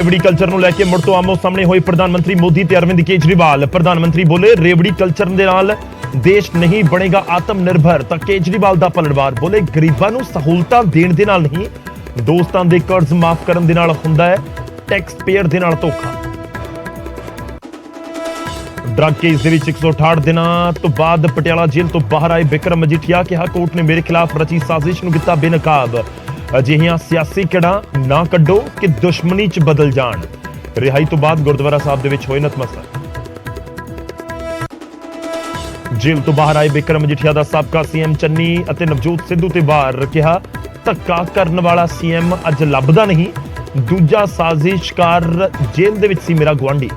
रेवड़ी कल्चर ਨੂੰ ਲੈ ਕੇ ਮੁੜ ਤੋਂ ਆਮੋ ਸਾਹਮਣੇ ਹੋਏ ਪ੍ਰਧਾਨ ਮੰਤਰੀ ਮੋਦੀ ਤੇ ਅਰਵਿੰਦ ਕੇਜਰੀਵਾਲ। ਪ੍ਰਧਾਨ ਮੰਤਰੀ ਬੋਲੇ ਰੇਵੜੀ ਕਲਚਰ ਦੇ ਨਾਲ ਦੇਸ਼ ਨਹੀਂ ਬਣੇਗਾ ਆਤਮ ਨਿਰਭਰ, ਤਾਂ ਕੇਜਰੀਵਾਲ ਦਾ ਪਲਟਵਾਰ। ਬੋਲੇ ਗਰੀਬਾਂ ਨੂੰ ਸਹੂਲਤਾਂ ਦੇਣ ਦੇ ਨਾਲ ਨਹੀਂ, ਦੋਸਤਾਂ ਦੇ ਕਰਜ਼ ਮਾਫ ਕਰਨ ਦੇ ਨਾਲ ਹੁੰਦਾ ਹੈ ਟੈਕਸ ਪੇਅਰ ਦੇ ਨਾਲ ਧੋਖਾ। ਡਰੱਗ ਕੇਸ ਦੇ ਵਿੱਚ 168 ਦਿਨਾਂ ਤੋਂ ਬਾਅਦ ਪਟਿਆਲਾ ਜੇਲ੍ਹ ਤੋਂ ਬਾਹਰ ਆਏ ਬਿਕਰਮ ਮਜੀਠੀਆ। ਕਿਹਾ ਕੋਰਟ ਨੇ ਮੇਰੇ ਖਿਲਾਫ ਰਚੀ ਸਾਜ਼ਿਸ਼ ਨੂੰ ਕੀਤਾ ਬੇਨਕਾਬ। ਅਜਿਹੀਆਂ ਸਿਆਸੀ ਕਿਹੜਾ ਨਾ ਕੱਢੋ ਕਿ ਦੁਸ਼ਮਣੀ 'ਚ ਬਦਲ ਜਾਣ। ਰਿਹਾਈ ਤੋਂ ਬਾਅਦ ਗੁਰਦੁਆਰਾ ਸਾਹਿਬ ਦੇ ਵਿੱਚ ਹੋਏ ਨਤਮਸਤਕ। ਜੇਲ੍ਹ ਤੋਂ ਬਾਹਰ ਆਏ ਬਿਕਰਮ ਮਜੀਠੀਆ ਦਾ ਸਾਬਕਾ ਸੀਐਮ ਚੰਨੀ ਅਤੇ ਨਵਜੋਤ ਸਿੱਧੂ ਤੇ ਵਾਰ। ਕਿਹਾ ਧੱਕਾ ਕਰਨ ਵਾਲਾ ਸੀਐਮ ਅੱਜ ਲੱਭਦਾ ਨਹੀਂ, ਦੂਜਾ ਸਾਜ਼ਿਸ਼ਕਾਰ ਜੇਲ੍ਹ ਦੇ ਵਿੱਚ ਸੀ ਮੇਰਾ ਗੁਆਂਢੀ।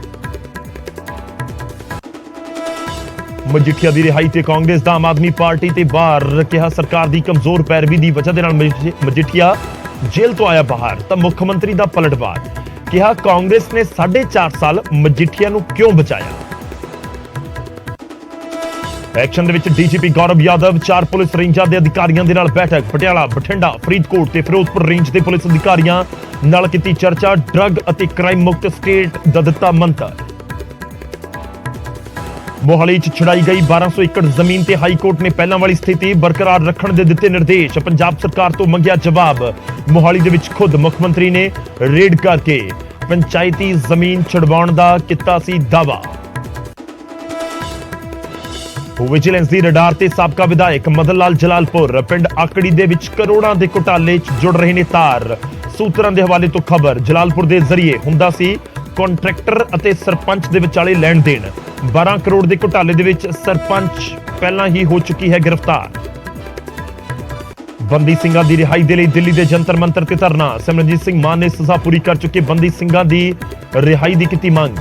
ਮਜੀਠੀਆ ਦੀ ਰਿਹਾਈ ਤੇ ਕਾਂਗਰਸ ਦਾ ਆਮ ਆਦਮੀ ਪਾਰਟੀ ਤੇ ਵਾਰ। ਕਿਹਾ ਸਰਕਾਰ ਦੀ ਕਮਜ਼ੋਰ ਪੈਰਵੀ ਦੀ ਵਜ੍ਹਾ ਦੇ ਨਾਲ ਮਜੀਠੀਆ ਜੇਲ੍ਹ ਤੋਂ ਆਇਆ ਬਾਹਰ, ਤਾਂ ਮੁੱਖ ਮੰਤਰੀ ਦਾ ਪਲਟਵਾਰ। ਕਿਹਾ ਕਾਂਗਰਸ ਨੇ 4.5 ਸਾਲ ਮਜੀਠੀਆ ਨੂੰ ਕਿਉਂ ਬਚਾਇਆ। ਐਕਸ਼ਨ ਦੇ ਵਿੱਚ ਡੀਜੀਪੀ ਗੌਰਵ ਯਾਦਵ 4 ਪੁਲਿਸ ਰੇਂਜਾਂ ਦੇ ਅਧਿਕਾਰੀਆਂ ਦੇ ਨਾਲ ਬੈਠਕ। ਪਟਿਆਲਾ, ਬਠਿੰਡਾ, ਫਰੀਦਕੋਟ ਤੇ ਫਿਰੋਜ਼ਪੁਰ ਰੇਂਜ ਦੇ ਪੁਲਿਸ ਅਧਿਕਾਰੀਆਂ ਨਾਲ ਕੀਤੀ ਚਰਚਾ। ਡਰੱਗ ਅਤੇ ਕ੍ਰਾਈਮ ਮੁਕਤ ਸਟੇਟ ਦਾ ਦਿੱਤਾ ਮੰਤਰ। ਮੋਹਾਲੀ 'ਚ ਛੁਡਾਈ ਗਈ 1200 ਏਕੜ ਜ਼ਮੀਨ ਤੇ ਹਾਈ ਕੋਰਟ ਨੇ ਪਹਿਲਾਂ ਵਾਲੀ ਸਥਿਤੀ ਬਰਕਰਾਰ ਰੱਖਣ ਦੇ ਦਿੱਤੇ ਨਿਰਦੇਸ਼। ਪੰਜਾਬ ਸਰਕਾਰ ਤੋਂ ਮੰਗਿਆ ਜਵਾਬ। ਮੋਹਾਲੀ ਦੇ ਵਿੱਚ ਖੁਦ ਮੁੱਖ ਮੰਤਰੀ ਨੇ ਰੇਡ ਕਰਕੇ ਪੰਚਾਇਤੀ ਜ਼ਮੀਨ ਛੁਡਵਾਉਣ ਦਾ ਕੀਤਾ ਸੀ ਦਾਅਵਾ। ਵਿਜੀਲੈਂਸ ਦੀ ਰਡਾਰ ਤੇ ਸਾਬਕਾ ਵਿਧਾਇਕ ਮਦਨ ਲਾਲ ਜਲਾਲਪੁਰ। ਪਿੰਡ ਆਕੜੀ ਦੇ ਵਿੱਚ ਕਰੋੜਾਂ ਦੇ ਘੁਟਾਲੇ 'ਚ ਜੁੜ ਰਹੇ ਨੇ ਤਾਰ। ਸੂਤਰਾਂ ਦੇ ਹਵਾਲੇ ਤੋਂ ਖਬਰ ਜਲਾਲਪੁਰ ਦੇ ਜ਼ਰੀਏ ਹੁੰਦਾ ਸੀ ਕੰਟਰੈਕਟਰ ਅਤੇ ਸਰਪੰਚ ਦੇ ਵਿਚਾਲੇ ਲੈਣ ਦੇਣ। 12 ਕਰੋੜ ਦੇ ਘੁਟਾਲੇ ਦੇ ਵਿੱਚ ਸਰਪੰਚ ਪਹਿਲਾਂ ਹੀ ਹੋ ਚੁੱਕੀ ਹੈ ਗ੍ਰਿਫਤਾਰ। ਬੰਦੀ ਸਿੰਘਾਂ ਦੀ ਰਿਹਾਈ ਦੇ ਲਈ ਦਿੱਲੀ ਦੇ ਜੰਤਰ ਮੰਤਰ ਤੇ ਧਰਨਾ। ਸਿਮਰਨਜੀਤ ਸਿੰਘ ਮਾਨ ਨੇ ਸਜ਼ਾ ਪੂਰੀ ਕਰ ਚੁੱਕੇ ਬੰਦੀ ਸਿੰਘਾਂ ਦੀ ਰਿਹਾਈ ਦੀ ਕੀਤੀ ਮੰਗ।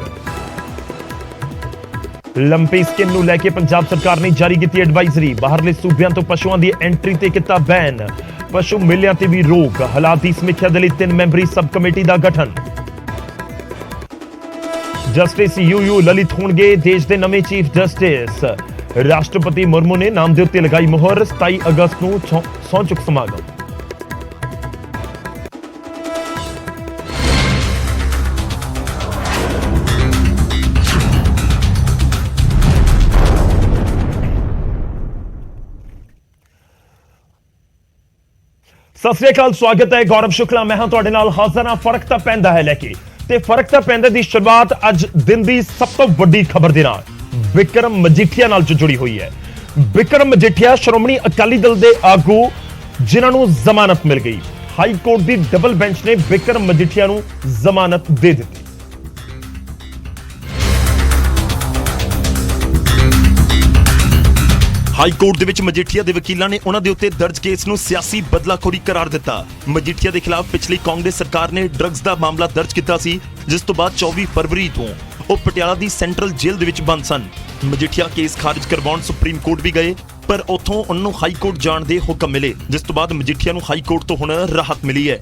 ਲੰਪੀ ਸਕਿਨ ਨੂੰ ਲੈ ਕੇ ਪੰਜਾਬ ਸਰਕਾਰ ਨੇ ਜਾਰੀ ਕੀਤੀ ਐਡਵਾਈਜ਼ਰੀ। ਬਾਹਰਲੇ ਸੂਬਿਆਂ ਤੋਂ ਪਸ਼ੂਆਂ ਦੀ ਐਂਟਰੀ ਤੇ ਕੀਤਾ ਬੈਨ। ਪਸ਼ੂ ਮੇਲਿਆਂ ਤੇ ਵੀ ਰੋਕ। ਹਾਲਾਤ ਦੀ ਸਮੀਖਿਆ ਦੇ ਲਈ 3 ਮੈਂਬਰੀ ਸਬ ਕਮੇਟੀ ਦਾ ਗਠਨ। ਜਸਟਿਸ ਯੂ ਲਲਿਤ ਹੋਣਗੇ ਦੇਸ਼ ਦੇ ਨਵੇਂ ਚੀਫ ਜਸਟਿਸ। ਰਾਸ਼ਟਰਪਤੀ ਮੁਰਮੂ ਨੇ ਨਾਮ ਦੇ ਉੱਤੇ ਲਗਾਈ ਮੁਹਰ। 27 ਅਗਸਤ ਨੂੰ ਸਹੁੰ ਚੁੱਕ ਸਮਾਗਮ। ਸਤਿ ਸ੍ਰੀ ਅਕਾਲ, ਸਵਾਗਤ ਹੈ। ਗੌਰਵ ਸ਼ੁਕਲਾ ਮੈਂ ਹਾਂ ਤੁਹਾਡੇ ਨਾਲ ਹਾਜ਼ਰ ਹਾਂ। ਫਰਕ ਤਾਂ ਪੈਂਦਾ ਹੈ ਲੈ ਕੇ, ਤੇ ਫਰਕ ਤਾਂ ਪੈਂਦਾ ਦੀ ਸ਼ੁਰੂਆਤ ਅੱਜ ਦਿਨ ਦੀ ਸਭ ਤੋਂ ਵੱਡੀ ਖਬਰ ਦੇ ਨਾਲ ਬਿਕਰਮ ਮਜੀਠੀਆ ਨਾਲ ਜੁੜੀ ਹੋਈ ਹੈ। ਬਿਕਰਮ ਮਜੀਠੀਆ ਸ਼੍ਰੋਮਣੀ ਅਕਾਲੀ ਦਲ ਦੇ ਆਗੂ ਜਿਨ੍ਹਾਂ ਨੂੰ ਜ਼ਮਾਨਤ ਮਿਲ ਗਈ। ਹਾਈ ਕੋਰਟ ਦੀ ਡਬਲ ਬੈਂਚ ਨੇ ਬਿਕਰਮ ਮਜੀਠੀਆ ਨੂੰ ਜ਼ਮਾਨਤ ਦੇ ਦਿੱਤੀ। ਹਾਈ ਕੋਰਟ ਦੇ ਵਿੱਚ ਮਜੀਠੀਆ ਦੇ ਵਕੀਲਾਂ ਨੇ ਉਹਨਾਂ ਦੇ ਉੱਤੇ ਦਰਜ ਕੇਸ ਨੂੰ ਸਿਆਸੀ ਬਦਲਾਖੋਰੀ ਕਰਾਰ ਦਿੱਤਾ। ਮਜੀਠੀਆ ਦੇ ਖਿਲਾਫ ਪਿਛਲੀ ਕਾਂਗਰਸ ਸਰਕਾਰ ਨੇ ਡਰੱਗਸ ਦਾ ਮਾਮਲਾ ਦਰਜ ਕੀਤਾ ਸੀ, ਜਿਸ ਤੋਂ ਬਾਅਦ 24 ਫਰਵਰੀ ਤੋਂ ਉਹ ਪਟਿਆਲਾ ਦੀ ਸੈਂਟਰਲ ਜੇਲ੍ਹ ਦੇ ਵਿੱਚ ਬੰਦ ਸਨ। ਮਜੀਠੀਆ ਕੇਸ ਖਾਰਜ ਕਰਵਾਉਣ ਸੁਪਰੀਮ ਕੋਰਟ ਵੀ ਗਏ, ਪਰ ਉੱਥੋਂ ਉਹਨਾਂ ਨੂੰ ਹਾਈ ਕੋਰਟ ਜਾਣ ਦੇ ਹੁਕਮ ਮਿਲੇ, ਜਿਸ ਤੋਂ ਬਾਅਦ ਮਜੀਠੀਆ ਨੂੰ ਹਾਈ ਕੋਰਟ ਤੋਂ ਹੁਣ ਰਾਹਤ ਮਿਲੀ ਹੈ।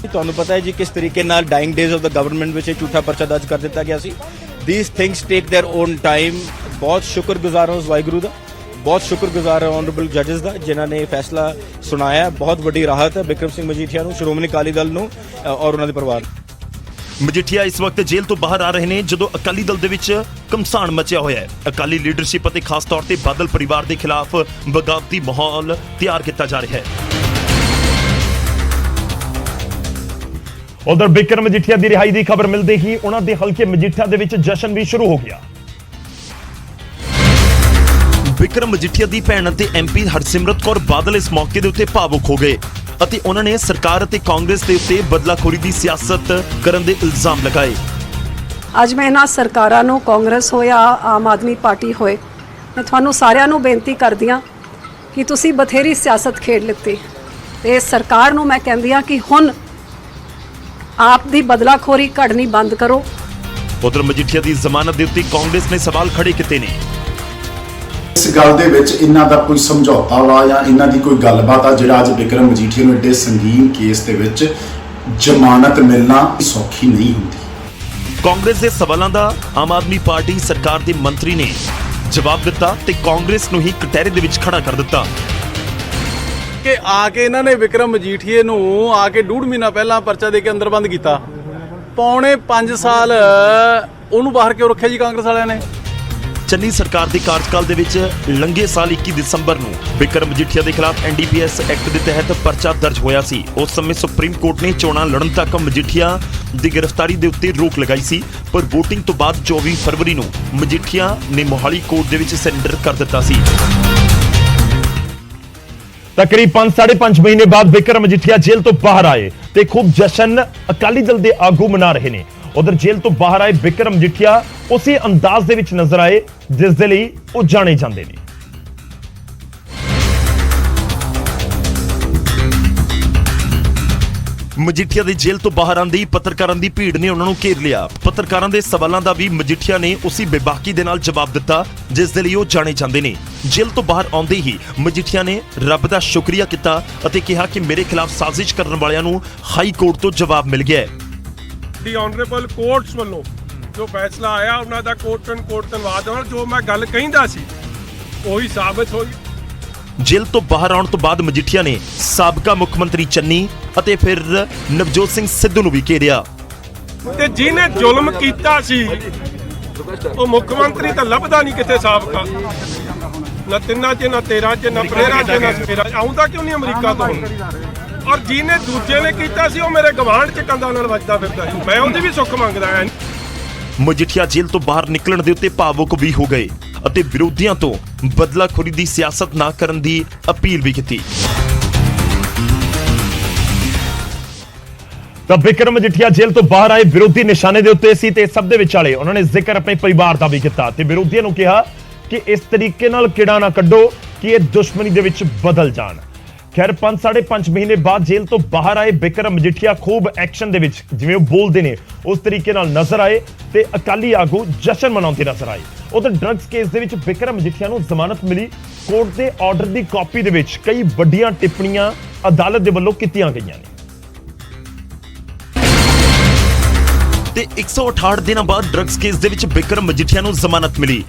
ਤੁਹਾਨੂੰ ਪਤਾ ਹੈ ਜੀ ਕਿਸ ਤਰੀਕੇ ਨਾਲ dying days of the government ਵਿੱਚ ਝੂਠਾ ਪਰਚਾ ਦਰਜ ਕਰ ਦਿੱਤਾ ਗਿਆ ਸੀ। These things take their own time. ਬਹੁਤ ਸ਼ੁਕਰਗੁਜ਼ਾਰ ਹਾਂ ਉਸ ਵਾਹਿਗੁਰੂ ਦਾ, ਬਹੁਤ ਸ਼ੁਕਰਗੁਜ਼ਾਰ ਹਾਂ ਆਨਰੇਬਲ ਜੱਜਸ ਦਾ ਜਿਨ੍ਹਾਂ ਨੇ ਫੈਸਲਾ ਸੁਣਾਇਆ। ਬਹੁਤ ਵੱਡੀ ਰਾਹਤ ਹੈ ਬਿਕਰਮ ਸਿੰਘ ਮਜੀਠੀਆ ਨੂੰ, ਸ਼੍ਰੋਮਣੀ ਅਕਾਲੀ ਦਲ ਨੂੰ ਔਰ ਉਹਨਾਂ ਦੇ ਪਰਿਵਾਰ। ਮਜੀਠੀਆ ਇਸ ਵਕਤ ਜੇਲ੍ਹ ਤੋਂ ਬਾਹਰ ਆ ਰਹੇ ਨੇ, ਜਦੋਂ ਅਕਾਲੀ ਦਲ ਦੇ ਵਿੱਚ ਘਮਸਾਨ ਮਚਿਆ ਹੋਇਆ ਹੈ। ਅਕਾਲੀ ਲੀਡਰਸ਼ਿਪ ਅਤੇ ਖਾਸ ਤੌਰ ਤੇ ਬਾਦਲ ਪਰਿਵਾਰ ਦੇ ਖਿਲਾਫ ਬਗਾਵਤੀ ਮਾਹੌਲ ਤਿਆਰ ਕੀਤਾ ਜਾ ਰਿਹਾ ਹੈ। ਉਧਰ ਬਿਕਰਮ ਮਜੀਠੀਆ ਦੀ ਰਿਹਾਈ ਦੀ ਖਬਰ ਮਿਲਦੇ ਹੀ ਉਹਨਾਂ ਦੇ ਹਲਕੇ ਮਜੀਠਾ ਦੇ ਵਿੱਚ ਜਸ਼ਨ ਵੀ ਸ਼ੁਰੂ ਹੋ ਗਿਆ। ਬਿਕਰਮ ਮਜੀਠੀਆ ਦੀ ਭੈਣ ਅਤੇ ਐਮਪੀ ਹਰਸਿਮਰਤ ਕੌਰ ਬਾਦਲ ਇਸ ਮੌਕੇ ਦੇ ਉੱਤੇ ਭਾਵੁਕ ਹੋ ਗਏ ਅਤੇ ਉਹਨਾਂ ਨੇ ਸਰਕਾਰ ਅਤੇ ਕਾਂਗਰਸ ਦੇ ਉੱਤੇ ਬਦਲਾਖੋਰੀ ਦੀ ਸਿਆਸਤ ਕਰਨ ਦੇ ਇਲਜ਼ਾਮ ਲਗਾਏ। ਅੱਜ ਮੈਂ ਇਹਨਾਂ ਸਰਕਾਰਾਂ ਨੂੰ, ਕਾਂਗਰਸ ਹੋਇਆ ਆਮ ਆਦਮੀ ਪਾਰਟੀ ਹੋਏ, ਮੈਂ ਤੁਹਾਨੂੰ ਸਾਰਿਆਂ ਨੂੰ ਬੇਨਤੀ ਕਰਦੀ ਹਾਂ ਕਿ ਤੁਸੀਂ ਬਥੇਰੀ ਸਿਆਸਤ ਖੇਡ ਲਿੱਤੀ ਤੇ ਇਸ ਸਰਕਾਰ ਨੂੰ ਮੈਂ ਕਹਿੰਦੀ ਹਾਂ ਕਿ ਹੁਣ ਆਪ ਦੀ ਬਦਲਾਖੋਰੀ ਕੱਢਣੀ ਬੰਦ ਕਰੋ। ਉਧਰ ਮਜੀਠੀਆ ਦੀ ਜ਼ਮਾਨਤ ਦੇ ਉੱਤੇ ਕਾਂਗਰਸ ਨੇ ਸਵਾਲ ਖੜੇ ਕੀਤੇ ਨੇ। ਇਸ ਗੱਲ ਦੇ ਵਿੱਚ ਇਹਨਾਂ ਦਾ ਕੋਈ ਸਮਝੌਤਾ ਵਾ ਜਾਂ ਇਹਨਾਂ ਦੀ ਕੋਈ ਗੱਲਬਾਤ ਆ ਜਿਹੜਾ ਅੱਜ ਬਿਕਰਮ ਮਜੀਠੀਆ ਨੂੰ ਏਡੇ ਸੰਗੀਨ ਕੇਸ ਦੇ ਵਿੱਚ ਜ਼ਮਾਨਤ ਮਿਲਣਾ ਸੌਖੀ ਨਹੀਂ ਹੁੰਦੀ। ਕਾਂਗਰਸ ਦੇ ਸਵਾਲਾਂ ਦਾ ਆਮ ਆਦਮੀ ਪਾਰਟੀ ਸਰਕਾਰ ਦੇ ਮੰਤਰੀ ਨੇ ਜਵਾਬ ਦਿੱਤਾ ਤੇ ਕਾਂਗਰਸ ਨੂੰ ਹੀ ਕਟਹਿਰੇ ਦੇ ਵਿੱਚ ਖੜਾ ਕਰ ਦਿੱਤਾ ਕਿ ਆ ਕੇ ਇਹਨਾਂ ਨੇ ਬਿਕਰਮ ਮਜੀਠੀਏ ਨੂੰ ਆ ਕੇ 1.5 ਮਹੀਨਾ ਪਹਿਲਾਂ ਪਰਚਾ ਦੇ ਕੇ ਅੰਦਰ ਬੰਦ ਕੀਤਾ ਪੌਣੇ 5 ਸਾਲ ਉਹਨੂੰ ਬਾਹਰ ਕਿਉਂ ਰੱਖਿਆ ਜੀ ਕਾਂਗਰਸ ਵਾਲਿਆਂ ਨੇ? ਚੰਨੀ ਸਰਕਾਰ ਦੇ ਕਾਰਜਕਾਲ ਦੇ ਵਿੱਚ ਲੰਘੇ ਸਾਲ 21 ਦਸੰਬਰ ਨੂੰ ਬਿਕਰਮ ਮਜੀਠੀਆ ਦੇ ਖਿਲਾਫ ਐਨਡੀਪੀਐਸ ਐਕਟ ਦੇ ਤਹਿਤ ਪਰਚਾ ਦਰਜ ਹੋਇਆ ਸੀ। ਉਸ ਸਮੇਂ ਸੁਪਰੀਮ ਕੋਰਟ ਨੇ ਚੋਣਾਂ ਲੜਨ ਤੱਕ ਮਜੀਠੀਆ ਦੀ ਗ੍ਰਿਫਤਾਰੀ ਦੇ ਉੱਤੇ ਰੋਕ ਲਗਾਈ ਸੀ, ਪਰ VOTING ਤੋਂ ਬਾਅਦ 24 ਫਰਵਰੀ ਨੂੰ ਮਜੀਠੀਆ ਨੇ ਮੋਹਾਲੀ ਕੋਰਟ ਦੇ ਵਿੱਚ ਸਰੈਂਡਰ ਕਰ ਦਿੱਤਾ ਸੀ। ਤਕਰੀਬ 5.5 ਮਹੀਨੇ ਬਾਅਦ ਬਿਕਰਮ ਮਜੀਠੀਆ ਜੇਲ੍ਹ ਤੋਂ ਬਾਹਰ ਆਏ ਤੇ ਖੂਬ ਜਸ਼ਨ ਅਕਾਲੀ ਦਲ ਦੇ ਆਗੂ ਮਨਾ ਰਹੇ ਨੇ। ਉਧਰ ਜੇਲ੍ਹ ਤੋਂ ਬਾਹਰ ਆਏ ਬਿਕਰਮ ਮਜੀਠੀਆ ਉਸੇ ਅੰਦਾਜ਼ ਦੇ ਵਿੱਚ ਨਜ਼ਰ ਆਏ ਜਿਸ ਦੇ ਲਈ ਉਹ ਜਾਣੇ ਜਾਂਦੇ ਨੇ। ਮਜੀਠੀਆ ਦੇ ਜੇਲ੍ਹ ਤੋਂ ਬਾਹਰ ਆਉਂਦੇ ਹੀ ਪੱਤਰਕਾਰਾਂ ਦੀ ਭੀੜ ਨੇ ਉਹਨਾਂ ਨੂੰ ਘੇਰ ਲਿਆ। ਪੱਤਰਕਾਰਾਂ ਦੇ ਸਵਾਲਾਂ ਦਾ ਵੀ ਮਜੀਠੀਆ ਨੇ ਉਸੇ ਬੇਬਾਕੀ ਦੇ ਨਾਲ ਜਵਾਬ ਦਿੱਤਾ ਜਿਸ ਦੇ ਲਈ ਉਹ ਜਾਣੇ ਜਾਂਦੇ ਨੇ। ਜੇਲ੍ਹ ਤੋਂ ਬਾਹਰ ਆਉਂਦੇ ਹੀ ਮਜੀਠੀਆ ਨੇ ਰੱਬ ਦਾ ਸ਼ੁਕਰੀਆ ਕੀਤਾ ਅਤੇ ਕਿਹਾ ਕਿ ਮੇਰੇ ਖਿਲਾਫ ਸਾਜ਼ਿਸ਼ ਕਰਨ ਵਾਲਿਆਂ ਨੂੰ ਹਾਈ ਕੋਰਟ ਤੋਂ ਜਵਾਬ ਮਿਲ ਗਿਆ ਹੈ। ਦੀ ਆਨਰੇਬਲ ਕੋਰਟਸ ਵੱਲੋਂ ਜੋ ਫੈਸਲਾ ਆਇਆ ਉਹਨਾਂ ਦਾ ਕੋਰਟ ਧੰਨਵਾਦ ਨਾਲ ਜੋ ਮੈਂ ਗੱਲ ਕਹਿੰਦਾ ਸੀ ਉਹੀ ਸਾਬਤ ਹੋਈ। ਜੇਲ੍ਹ ਤੋਂ ਬਾਹਰ ਆਉਣ ਤੋਂ ਬਾਅਦ ਮਜੀਠੀਆ ਨੇ ਸਾਬਕਾ ਮੁੱਖ ਮੰਤਰੀ ਚੰਨੀ ਅਤੇ ਫਿਰ ਨਵਜੋਤ ਸਿੰਘ ਸਿੱਧੂ ਨੂੰ ਵੀ ਘੇਰਿਆ। ਤੇ ਜਿਹਨੇ ਜ਼ੁਲਮ ਕੀਤਾ ਸੀ ਉਹ ਮੁੱਖ ਮੰਤਰੀ ਤਾਂ ਲੱਭਦਾ ਨਹੀਂ ਕਿਤੇ ਸਾਬਕਾ, ਨਾ 3 ਚ ਨਾ 13 ਚ ਨਾ 15 ਚ ਨਾ 17 ਆਉਂਦਾ ਕਿਉਂ ਨਹੀਂ ਅਮਰੀਕਾ ਤੋਂ? ਔਰ ਜਿਹਨੇ ਦੂਜੇ ਨੇ ਕੀਤਾ ਸੀ ਉਹ ਮੇਰੇ ਗਵਾਂਢ ਚ ਕੰਧਾਂ ਨਾਲ ਵੱਜਦਾ ਫਿਰਦਾ ਸੀ, ਮੈਂ ਉਹਦੀ ਵੀ ਸੁੱਖ ਮੰਗਦਾ ਹਾਂ। ਮਜੀਠੀਆ ਜੇਲ੍ਹ ਤੋਂ ਬਾਹਰ ਨਿਕਲਣ ਦੇ ਉੱਤੇ ਭਾਵੁਕ ਵੀ ਹੋ ਗਏ ਅਤੇ ਵਿਰੋਧੀਆਂ ਤੋਂ ਬਦਲਾਖੋਰੀ ਦੀ ਸਿਆਸਤ ਨਾ ਕਰਨ ਦੀ ਅਪੀਲ ਵੀ ਕੀਤੀ। ਤਾਂ ਬਿਕਰਮ ਮਜੀਠੀਆ ਜੇਲ੍ਹ ਤੋਂ ਬਾਹਰ ਆਏ ਵਿਰੋਧੀ ਨਿਸ਼ਾਨੇ ਦੇ ਉੱਤੇ ਸੀ ਤੇ ਸਭ ਦੇ ਵਿਚਾਲੇ ਉਹਨਾਂ ਨੇ ਜ਼ਿਕਰ ਆਪਣੇ ਪਰਿਵਾਰ ਦਾ ਵੀ ਕੀਤਾ ਤੇ ਵਿਰੋਧੀਆਂ ਨੂੰ ਕਿਹਾ ਕਿ ਇਸ ਤਰੀਕੇ ਨਾਲ ਕਿਹੜਾ ਨਾ ਕੱਢੋ ਕਿ ਇਹ ਦੁਸ਼ਮਣੀ ਦੇ ਵਿੱਚ ਬਦਲ ਜਾਣ। ਖੈਰ 5.5 ਮਹੀਨੇ ਬਾਅਦ ਜੇਲ੍ਹ ਤੋਂ ਬਾਹਰ ਆਏ ਬਿਕਰਮ ਮਜੀਠੀਆ ਖੂਬ ਐਕਸ਼ਨ ਦੇ ਵਿੱਚ ਜਿਵੇਂ ਉਹ ਬੋਲਦੇ ਨੇ ਉਸ ਤਰੀਕੇ ਨਾਲ ਨਜ਼ਰ ਆਏ ਤੇ ਅਕਾਲੀ ਆਗੂ ਜਸ਼ਨ ਮਨਾਉਂਦੇ ਨਜ਼ਰ ਆਏ। ਉਧਰ ਡਰੱਗਸ ਕੇਸ ਦੇ ਵਿੱਚ ਬਿਕਰਮ ਮਜੀਠੀਆ ਨੂੰ ਜ਼ਮਾਨਤ ਮਿਲੀ। ਕੋਰਟ ਦੇ ਆਰਡਰ ਦੀ ਕਾਪੀ ਦੇ ਵਿੱਚ ਕਈ ਵੱਡੀਆਂ ਟਿੱਪਣੀਆਂ ਅਦਾਲਤ ਦੇ ਵੱਲੋਂ ਕੀਤੀਆਂ ਗਈਆਂ ਨੇ ਤੇ 168 ਦਿਨਾਂ ਬਾਅਦ ਡਰੱਗਸ ਕੇਸ ਦੇ ਵਿੱਚ ਬਿਕਰਮ ਮਜੀਠੀਆ ਨੂੰ ਜ਼ਮਾਨਤ ਮਿਲੀ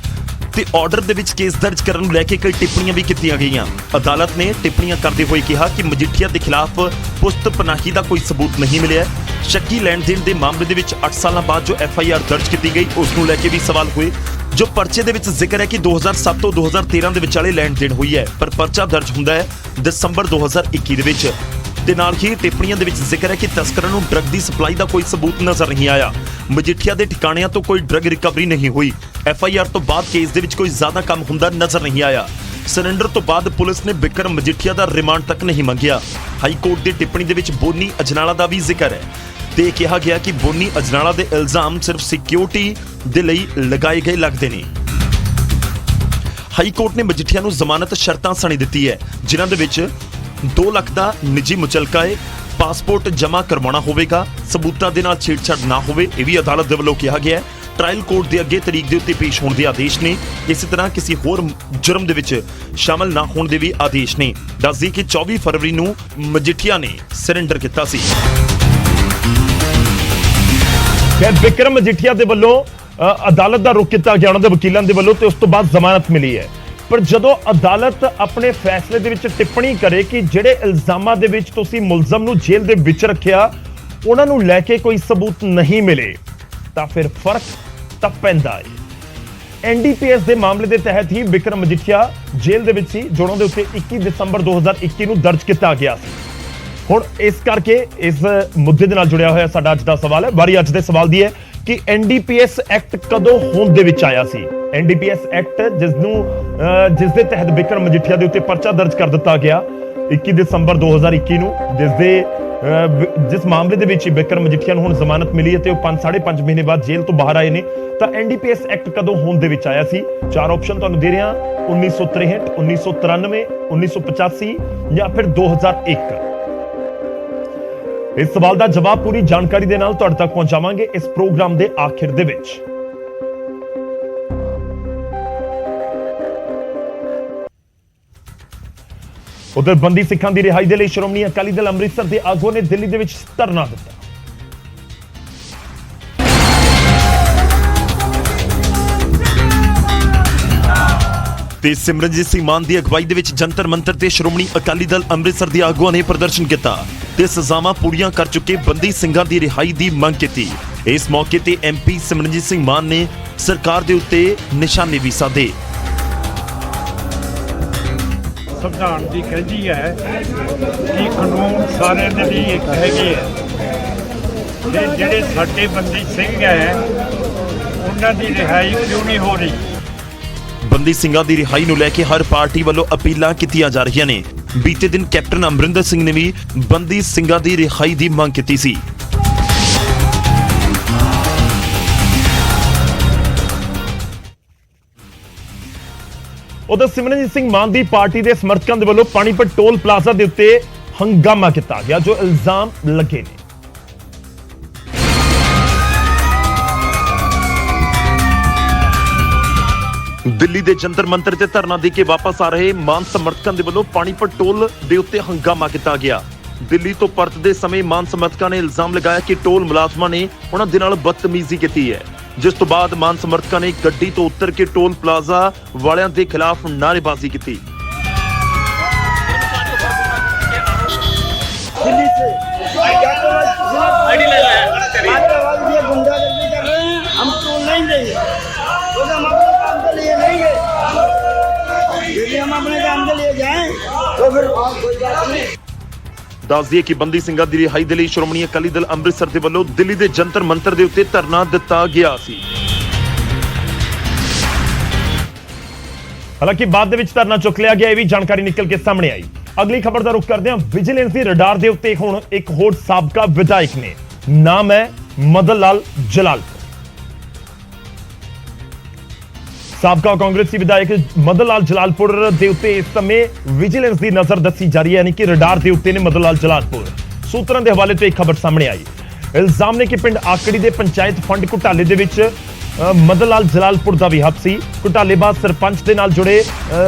ਤੇ ਆਰਡਰ ਦੇ ਵਿੱਚ ਕੇਸ ਦਰਜ ਕਰਨ ਨੂੰ ਲੈ ਕੇ ਕਈ ਟਿੱਪਣੀਆਂ ਵੀ ਕੀਤੀਆਂ ਗਈਆਂ। ਅਦਾਲਤ ਨੇ ਟਿੱਪਣੀਆਂ ਕਰਦੇ ਹੋਏ ਕਿਹਾ ਕਿ ਮਜੀਠੀਆ ਦੇ ਖਿਲਾਫ ਪੁਸ਼ਤ ਪਨਾਹੀ ਦਾ ਕੋਈ ਸਬੂਤ ਨਹੀਂ ਮਿਲਿਆ। ਸ਼ੱਕੀ ਲੈਣ ਦੇਣ ਦੇ ਮਾਮਲੇ ਦੇ ਵਿੱਚ 8 ਸਾਲਾਂ ਬਾਅਦ ਜੋ FIR ਦਰਜ ਕੀਤੀ ਗਈ ਉਸ ਨੂੰ ਲੈ ਕੇ ਵੀ ਸਵਾਲ ਹੋਏ। ਜੋ ਪਰਚੇ ਦੇ ਵਿੱਚ ਜ਼ਿਕਰ ਹੈ ਕਿ 2007 ਤੋਂ 2013 ਦੇ ਵਿਚਾਲੇ ਲੈਣ ਦੇਣ ਹੋਈ ਹੈ, ਪਰ ਪਰਚਾ ਦਰਜ ਹੁੰਦਾ ਹੈ ਦਸੰਬਰ 2021 ਦੇ ਵਿੱਚ। ਤੇ ਨਾਲ ਹੀ ਟਿੱਪਣੀਆਂ ਦੇ ਵਿੱਚ ਜ਼ਿਕਰ ਹੈ ਕਿ ਤਸਕਰਾਂ ਨੂੰ ਡਰੱਗ ਦੀ ਸਪਲਾਈ ਦਾ ਕੋਈ ਸਬੂਤ ਨਜ਼ਰ ਨਹੀਂ ਆਇਆ। ਮਜੀਠੀਆ ਦੇ ਠਿਕਾਣਿਆਂ ਤੋਂ ਕੋਈ ਡਰੱਗ ਰਿਕਵਰੀ ਨਹੀਂ ਹੋਈ। FIR ਤੋਂ ਬਾਅਦ ਕੇਸ ਦੇ ਵਿੱਚ ਕੋਈ ਜ਼ਿਆਦਾ ਕੰਮ ਹੁੰਦਾ ਨਜ਼ਰ ਨਹੀਂ ਆਇਆ। ਸਰੈਂਡਰ ਤੋਂ ਬਾਅਦ ਪੁਲਿਸ ਨੇ ਬਿਕਰਮ ਮਜੀਠੀਆ ਦਾ ਰਿਮਾਂਡ ਤੱਕ ਨਹੀਂ ਮੰਗਿਆ। ਹਾਈ ਕੋਰਟ ਦੀ ਟਿੱਪਣੀ ਦੇ ਵਿੱਚ ਬੋਨੀ ਅਜਨਾਲਾ ਦਾ ਵੀ ਜ਼ਿਕਰ ਹੈ ਤੇ ਕਿਹਾ ਗਿਆ ਕਿ ਬੋਨੀ ਅਜਨਾਲਾ ਦੇ ਇਲਜ਼ਾਮ ਸਿਰਫ ਸਿਕਿਉਰਿਟੀ ਦੇ ਲਈ ਲਗਾਏ ਗਏ ਲੱਗਦੇ ਨੇ। ਹਾਈ ਕੋਰਟ ਨੇ ਮਜੀਠੀਆ ਨੂੰ ਜ਼ਮਾਨਤ ਸ਼ਰਤਾਂ ਸਣੀ ਦਿੱਤੀ ਹੈ ਜਿਨ੍ਹਾਂ ਦੇ ਵਿੱਚ 2 ਲੱਖ ਦਾ ਨਿੱਜੀ ਮੁਚਲਕਾ ਹੈ, ਪਾਸਪੋਰਟ ਜਮ੍ਹਾਂ ਕਰਵਾਉਣਾ ਹੋਵੇਗਾ, ਸਬੂਤਾਂ ਦੇ ਨਾਲ ਛੇੜਛਾੜ ਨਾ ਹੋਵੇ, ਇਹ ਵੀ ਅਦਾਲਤ ਦੇ ਵੱਲੋਂ ਕਿਹਾ ਗਿਆ ਹੈ। ਟ੍ਰਾਇਲ ਕੋਰਟ ਦੇ ਅੱਗੇ ਤਰੀਕ ਦੇ ਉੱਤੇ ਪੇਸ਼ ਹੋਣ ਦੇ ਆਦੇਸ਼ ਨੇ। ਇਸੇ ਤਰ੍ਹਾਂ ਕਿਸੇ ਹੋਰ ਜੁਰਮ ਦੇ ਵਿੱਚ ਸ਼ਾਮਲ ਨਾ ਹੋਣ ਦੇ ਵੀ ਆਦੇਸ਼ ਨੇ। ਦੱਸ ਦਈਏ ਕਿ 24 ਫਰਵਰੀ ਨੂੰ ਮਜੀਠੀਆ ਨੇ ਸਰੈਂਡਰ ਕੀਤਾ ਸੀ। ਬਿਕਰਮ ਮਜੀਠੀਆ ਦੇ ਵੱਲੋਂ ਅਦਾਲਤ ਦਾ ਰੁਖ ਕੀਤਾ ਗਿਆ ਉਹਨਾਂ ਦੇ ਵਕੀਲਾਂ ਦੇ ਵੱਲੋਂ ਤੇ ਉਸ ਤੋਂ ਬਾਅਦ ਜ਼ਮਾਨਤ ਮਿਲੀ ਹੈ। ਪਰ ਜਦੋਂ ਅਦਾਲਤ ਆਪਣੇ ਫੈਸਲੇ ਦੇ ਵਿੱਚ ਟਿੱਪਣੀ ਕਰੇ ਕਿ ਜਿਹੜੇ ਇਲਜ਼ਾਮਾਂ ਦੇ ਵਿੱਚ ਤੁਸੀਂ ਮੁਲਜ਼ਮ ਨੂੰ ਜੇਲ੍ਹ ਦੇ ਵਿੱਚ ਰੱਖਿਆ ਉਹਨਾਂ ਨੂੰ ਲੈ ਕੇ ਕੋਈ ਸਬੂਤ ਨਹੀਂ ਮਿਲੇ ਤਾਂ ਫਿਰ ਫਰਕ ਤਾਂ ਪੈਂਦਾ ਹੈ। NDPS ਦੇ ਮਾਮਲੇ ਦੇ ਤਹਿਤ ਹੀ ਬਿਕਰਮ ਮਜੀਠੀਆ ਜੇਲ੍ਹ ਦੇ ਵਿੱਚ ਸੀ ਜੋ ਉਹਨਾਂ ਦੇ ਉੱਤੇ 21 ਦਸੰਬਰ 2021 ਨੂੰ ਦਰਜ ਕੀਤਾ ਗਿਆ ਸੀ। ਹੁਣ ਇਸ ਕਰਕੇ ਇਸ ਮੁੱਦੇ ਦੇ ਨਾਲ ਜੁੜਿਆ ਹੋਇਆ ਸਾਡਾ ਅੱਜ ਦਾ ਸਵਾਲ ਹੈ। ਵਾਰੀ ਅੱਜ ਦੇ ਸਵਾਲ ਦੀ ਹੈ ਕਿ NDPS ਐਕਟ ਕਦੋਂ ਹੋਂਦ ਦੇ ਵਿੱਚ ਆਇਆ ਸੀ। NDPS ਐਕਟ ਜਿਸ ਦੇ ਤਹਿਤ ਬਿਕਰਮ ਮਜੀਠੀਆ ਦੇ ਉੱਤੇ ਪਰਚਾ ਦਰਜ ਕਰ ਦਿੱਤਾ ਗਿਆ 21 ਦਸੰਬਰ 2021 ਨੂੰ ਜਿਸ ਮਾਮਲੇ ਦੇ ਵਿੱਚ ਬਿਕਰਮ ਮਜੀਠੀਆ ਨੂੰ ਹੁਣ ਜ਼ਮਾਨਤ ਮਿਲੀ ਹੈ ਤੇ ਉਹ 5.5 ਮਹੀਨੇ ਬਾਅਦ ਜੇਲ੍ਹ ਤੋਂ ਬਾਹਰ ਆਏ ਨੇ। ਤਾਂ NDPS ਐਕਟ ਕਦੋਂ ਹੋਂਦ ਦੇ ਵਿੱਚ ਆਇਆ ਸੀ? 4 ਆਪਸ਼ਨ ਤੁਹਾਨੂੰ ਦੇ ਰਿਹਾ 1963, 1993, 1985 ਜਾਂ ਫਿਰ 2001। ਇਸ ਸਵਾਲ ਦਾ ਜਵਾਬ ਪੂਰੀ ਜਾਣਕਾਰੀ ਦੇ ਨਾਲ ਤੁਹਾਡੇ ਤੱਕ ਪਹੁੰਚਾਵਾਂਗੇ ਇਸ ਪ੍ਰੋਗਰਾਮ ਦੇ ਆਖਿਰ ਦੇ ਵਿੱਚ। ਉਧਰ ਬੰਦੀ ਸਿੱਖਾਂ ਦੀ ਰਿਹਾਈ ਦੇ ਲਈ ਸ਼੍ਰੋਮਣੀ ਅਕਾਲੀ ਦਲ ਅੰਮ੍ਰਿਤਸਰ ਦੇ ਆਗੂ ਨੇ ਦਿੱਲੀ ਦੇ ਵਿੱਚ ਧਰਨਾ ਦਿੱਤਾ। ਤੇ ਸਿਮਰਨਜੀਤ ਸਿੰਘ ਮਾਨ ਦੀ ਅਗਵਾਈ ਦੇ ਵਿੱਚ ਜੰਤਰ ਮੰਤਰ ਤੇ ਸ਼੍ਰੋਮਣੀ ਅਕਾਲੀ ਦਲ ਅੰਮ੍ਰਿਤਸਰ ਦੇ ਆਗੂਆਂ ਨੇ ਪ੍ਰਦਰਸ਼ਨ ਕੀਤਾ ਤੇ ਸਜ਼ਾਵਾਂ ਪੂਰੀਆਂ ਕਰ ਚੁੱਕੇ ਬੰਦੀ ਸਿੰਘਾਂ ਦੀ ਰਿਹਾਈ ਦੀ ਮੰਗ ਕੀਤੀ। ਇਸ ਮੌਕੇ ਤੇ MP ਸਿਮਰਨਜੀਤ ਸਿੰਘ ਮਾਨ ਨੇ ਸਰਕਾਰ ਦੇ ਉੱਤੇ ਨਿਸ਼ਾਨੇ ਵੀ ਸਾਧੇ। ਸੰਵਿਧਾਨ ਦੀ ਕਹਿੰਦੀ ਹੈ ਕਿ ਕਾਨੂੰਨ ਸਾਰਿਆਂ ਦੇ ਲਈ ਇੱਕ ਹੈਗੇ ਹੈ ਤੇ ਜਿਹੜੇ ਸਾਡੇ ਬੰਦੀ ਸਿੰਘ ਹੈ ਉਹਨਾਂ ਦੀ ਰਿਹਾਈ ਕਿਉਂ ਨਹੀਂ ਹੋ ਰਹੀ। ਬੰਦੀ ਸਿੰਘਾਂ ਦੀ ਰਿਹਾਈ ਨੂੰ ਲੈ ਕੇ ਹਰ ਪਾਰਟੀ ਵੱਲੋਂ ਅਪੀਲਾਂ ਕੀਤੀਆਂ ਜਾ ਰਹੀਆਂ ਨੇ। ਬੀਤੇ ਦਿਨ ਕੈਪਟਨ ਅਮਰਿੰਦਰ ਸਿੰਘ ਨੇ ਵੀ ਬੰਦੀ ਸਿੰਘਾਂ ਦੀ ਰਿਹਾਈ ਦੀ ਮੰਗ ਕੀਤੀ ਸੀ। ਉਧਰ ਸਿਮਰਨਜੀਤ ਸਿੰਘ ਮਾਨ ਦੀ ਪਾਰਟੀ ਦੇ ਸਮਰਥਕਾਂ ਦੇ ਵੱਲੋਂ ਪਾਣੀਪਤ ਟੋਲ ਪਲਾਜ਼ਾ ਦੇ ਉੱਤੇ ਹੰਗਾਮਾ ਕੀਤਾ ਗਿਆ ਜੋ ਇਲਜ਼ਾਮ ਲੱਗੇ ਨੇ। ਦਿੱਲੀ ਦੇ ਜੰਤਰ ਮੰਤਰ ਤੇ ਧਰਨਾ ਦੇ ਕੇ ਵਾਪਸ ਆ ਰਹੇ ਮਾਨ ਸਮਰਥਕਾਂ ਦੇ ਵੱਲੋਂ ਪਾਣੀਪਤ ਟੋਲ ਦੇ ਉੱਤੇ ਹੰਗਾਮਾ ਕੀਤਾ ਗਿਆ। ਦਿੱਲੀ ਤੋਂ ਪਰਤਦੇ ਸਮੇਂ ਮਾਨ ਸਮਰਥਕਾਂ ਨੇ ਇਲਜ਼ਾਮ ਲਗਾਇਆ ਕਿ ਟੋਲ ਮੁਲਾਜ਼ਮਾਂ ਨੇ ਉਹਨਾਂ ਦੇ ਨਾਲ ਬਦਤਮੀਜ਼ੀ ਕੀਤੀ ਹੈ, ਜਿਸ ਤੋਂ ਬਾਅਦ ਮਾਨ ਸਮਰਥਕਾਂ ਨੇ ਗੱਡੀ ਤੋਂ ਉਤਰ ਕੇ ਟੋਲ ਪਲਾਜ਼ਾ ਵਾਲਿਆਂ ਦੇ ਖਿਲਾਫ ਨਾਅਰੇਬਾਜ਼ੀ ਕੀਤੀ। ਦੱਸ ਦਈਏ ਕਿ ਬੰਦੀ ਸਿੰਘਾਂ ਦੀ ਰਿਹਾਈ ਦੇ ਲਈ ਸ਼੍ਰੋਮਣੀ ਅਕਾਲੀ ਦਲ ਅੰਮ੍ਰਿਤਸਰ ਦੇ ਵੱਲੋਂ ਦਿੱਲੀ ਦੇ ਜੰਤਰ ਮੰਤਰ ਦੇ ਉੱਤੇ ਧਰਨਾ ਦਿੱਤਾ ਗਿਆ ਸੀ। ਹਾਲਾਂਕਿ ਬਾਅਦ ਦੇ ਵਿੱਚ ਧਰਨਾ ਚੁੱਕ ਲਿਆ ਗਿਆ, ਇਹ ਵੀ ਜਾਣਕਾਰੀ ਨਿਕਲ ਕੇ ਸਾਹਮਣੇ ਆਈ। ਅਗਲੀ ਖਬਰ ਦਾ ਰੁਖ ਕਰਦੇ ਹਾਂ। ਵਿਜੀਲੈਂਸ ਦੀ ਰਡਾਰ ਦੇ ਉੱਤੇ ਹੁਣ ਇੱਕ ਹੋਰ ਸਾਬਕਾ ਵਿਧਾਇਕ ਨੇ, ਨਾਮ ਹੈ ਮਦਨ ਲਾਲ ਜਲਾਲਪੁਰ। ਸਾਬਕਾ ਕਾਂਗਰਸੀ ਵਿਧਾਇਕ ਮਦਨ ਲਾਲ ਜਲਾਲਪੁਰ ਦੇ ਉੱਤੇ ਇਸ ਸਮੇਂ ਵਿਜੀਲੈਂਸ ਦੀ ਨਜ਼ਰ ਦੱਸੀ ਜਾ ਰਹੀ ਹੈ, ਯਾਨੀ ਕਿ ਰਡਾਰ ਦੇ ਉੱਤੇ ਨੇ ਮਦਨ ਲਾਲ ਜਲਾਲਪੁਰ। ਸੂਤਰਾਂ ਦੇ ਹਵਾਲੇ ਤੋਂ ਇੱਕ ਖਬਰ ਸਾਹਮਣੇ ਆਈ। ਇਲਜ਼ਾਮ ਨੇ ਕਿ ਪਿੰਡ ਆਕੜੀ ਦੇ ਪੰਚਾਇਤ ਫੰਡ ਘੁਟਾਲੇ ਦੇ ਵਿੱਚ ਮਦਨ ਲਾਲ ਜਲਾਲਪੁਰ ਦਾ ਵੀ ਹੱਥ ਸੀ। ਘੁਟਾਲੇਬਾਜ਼ ਸਰਪੰਚ ਦੇ ਨਾਲ ਜੁੜੇ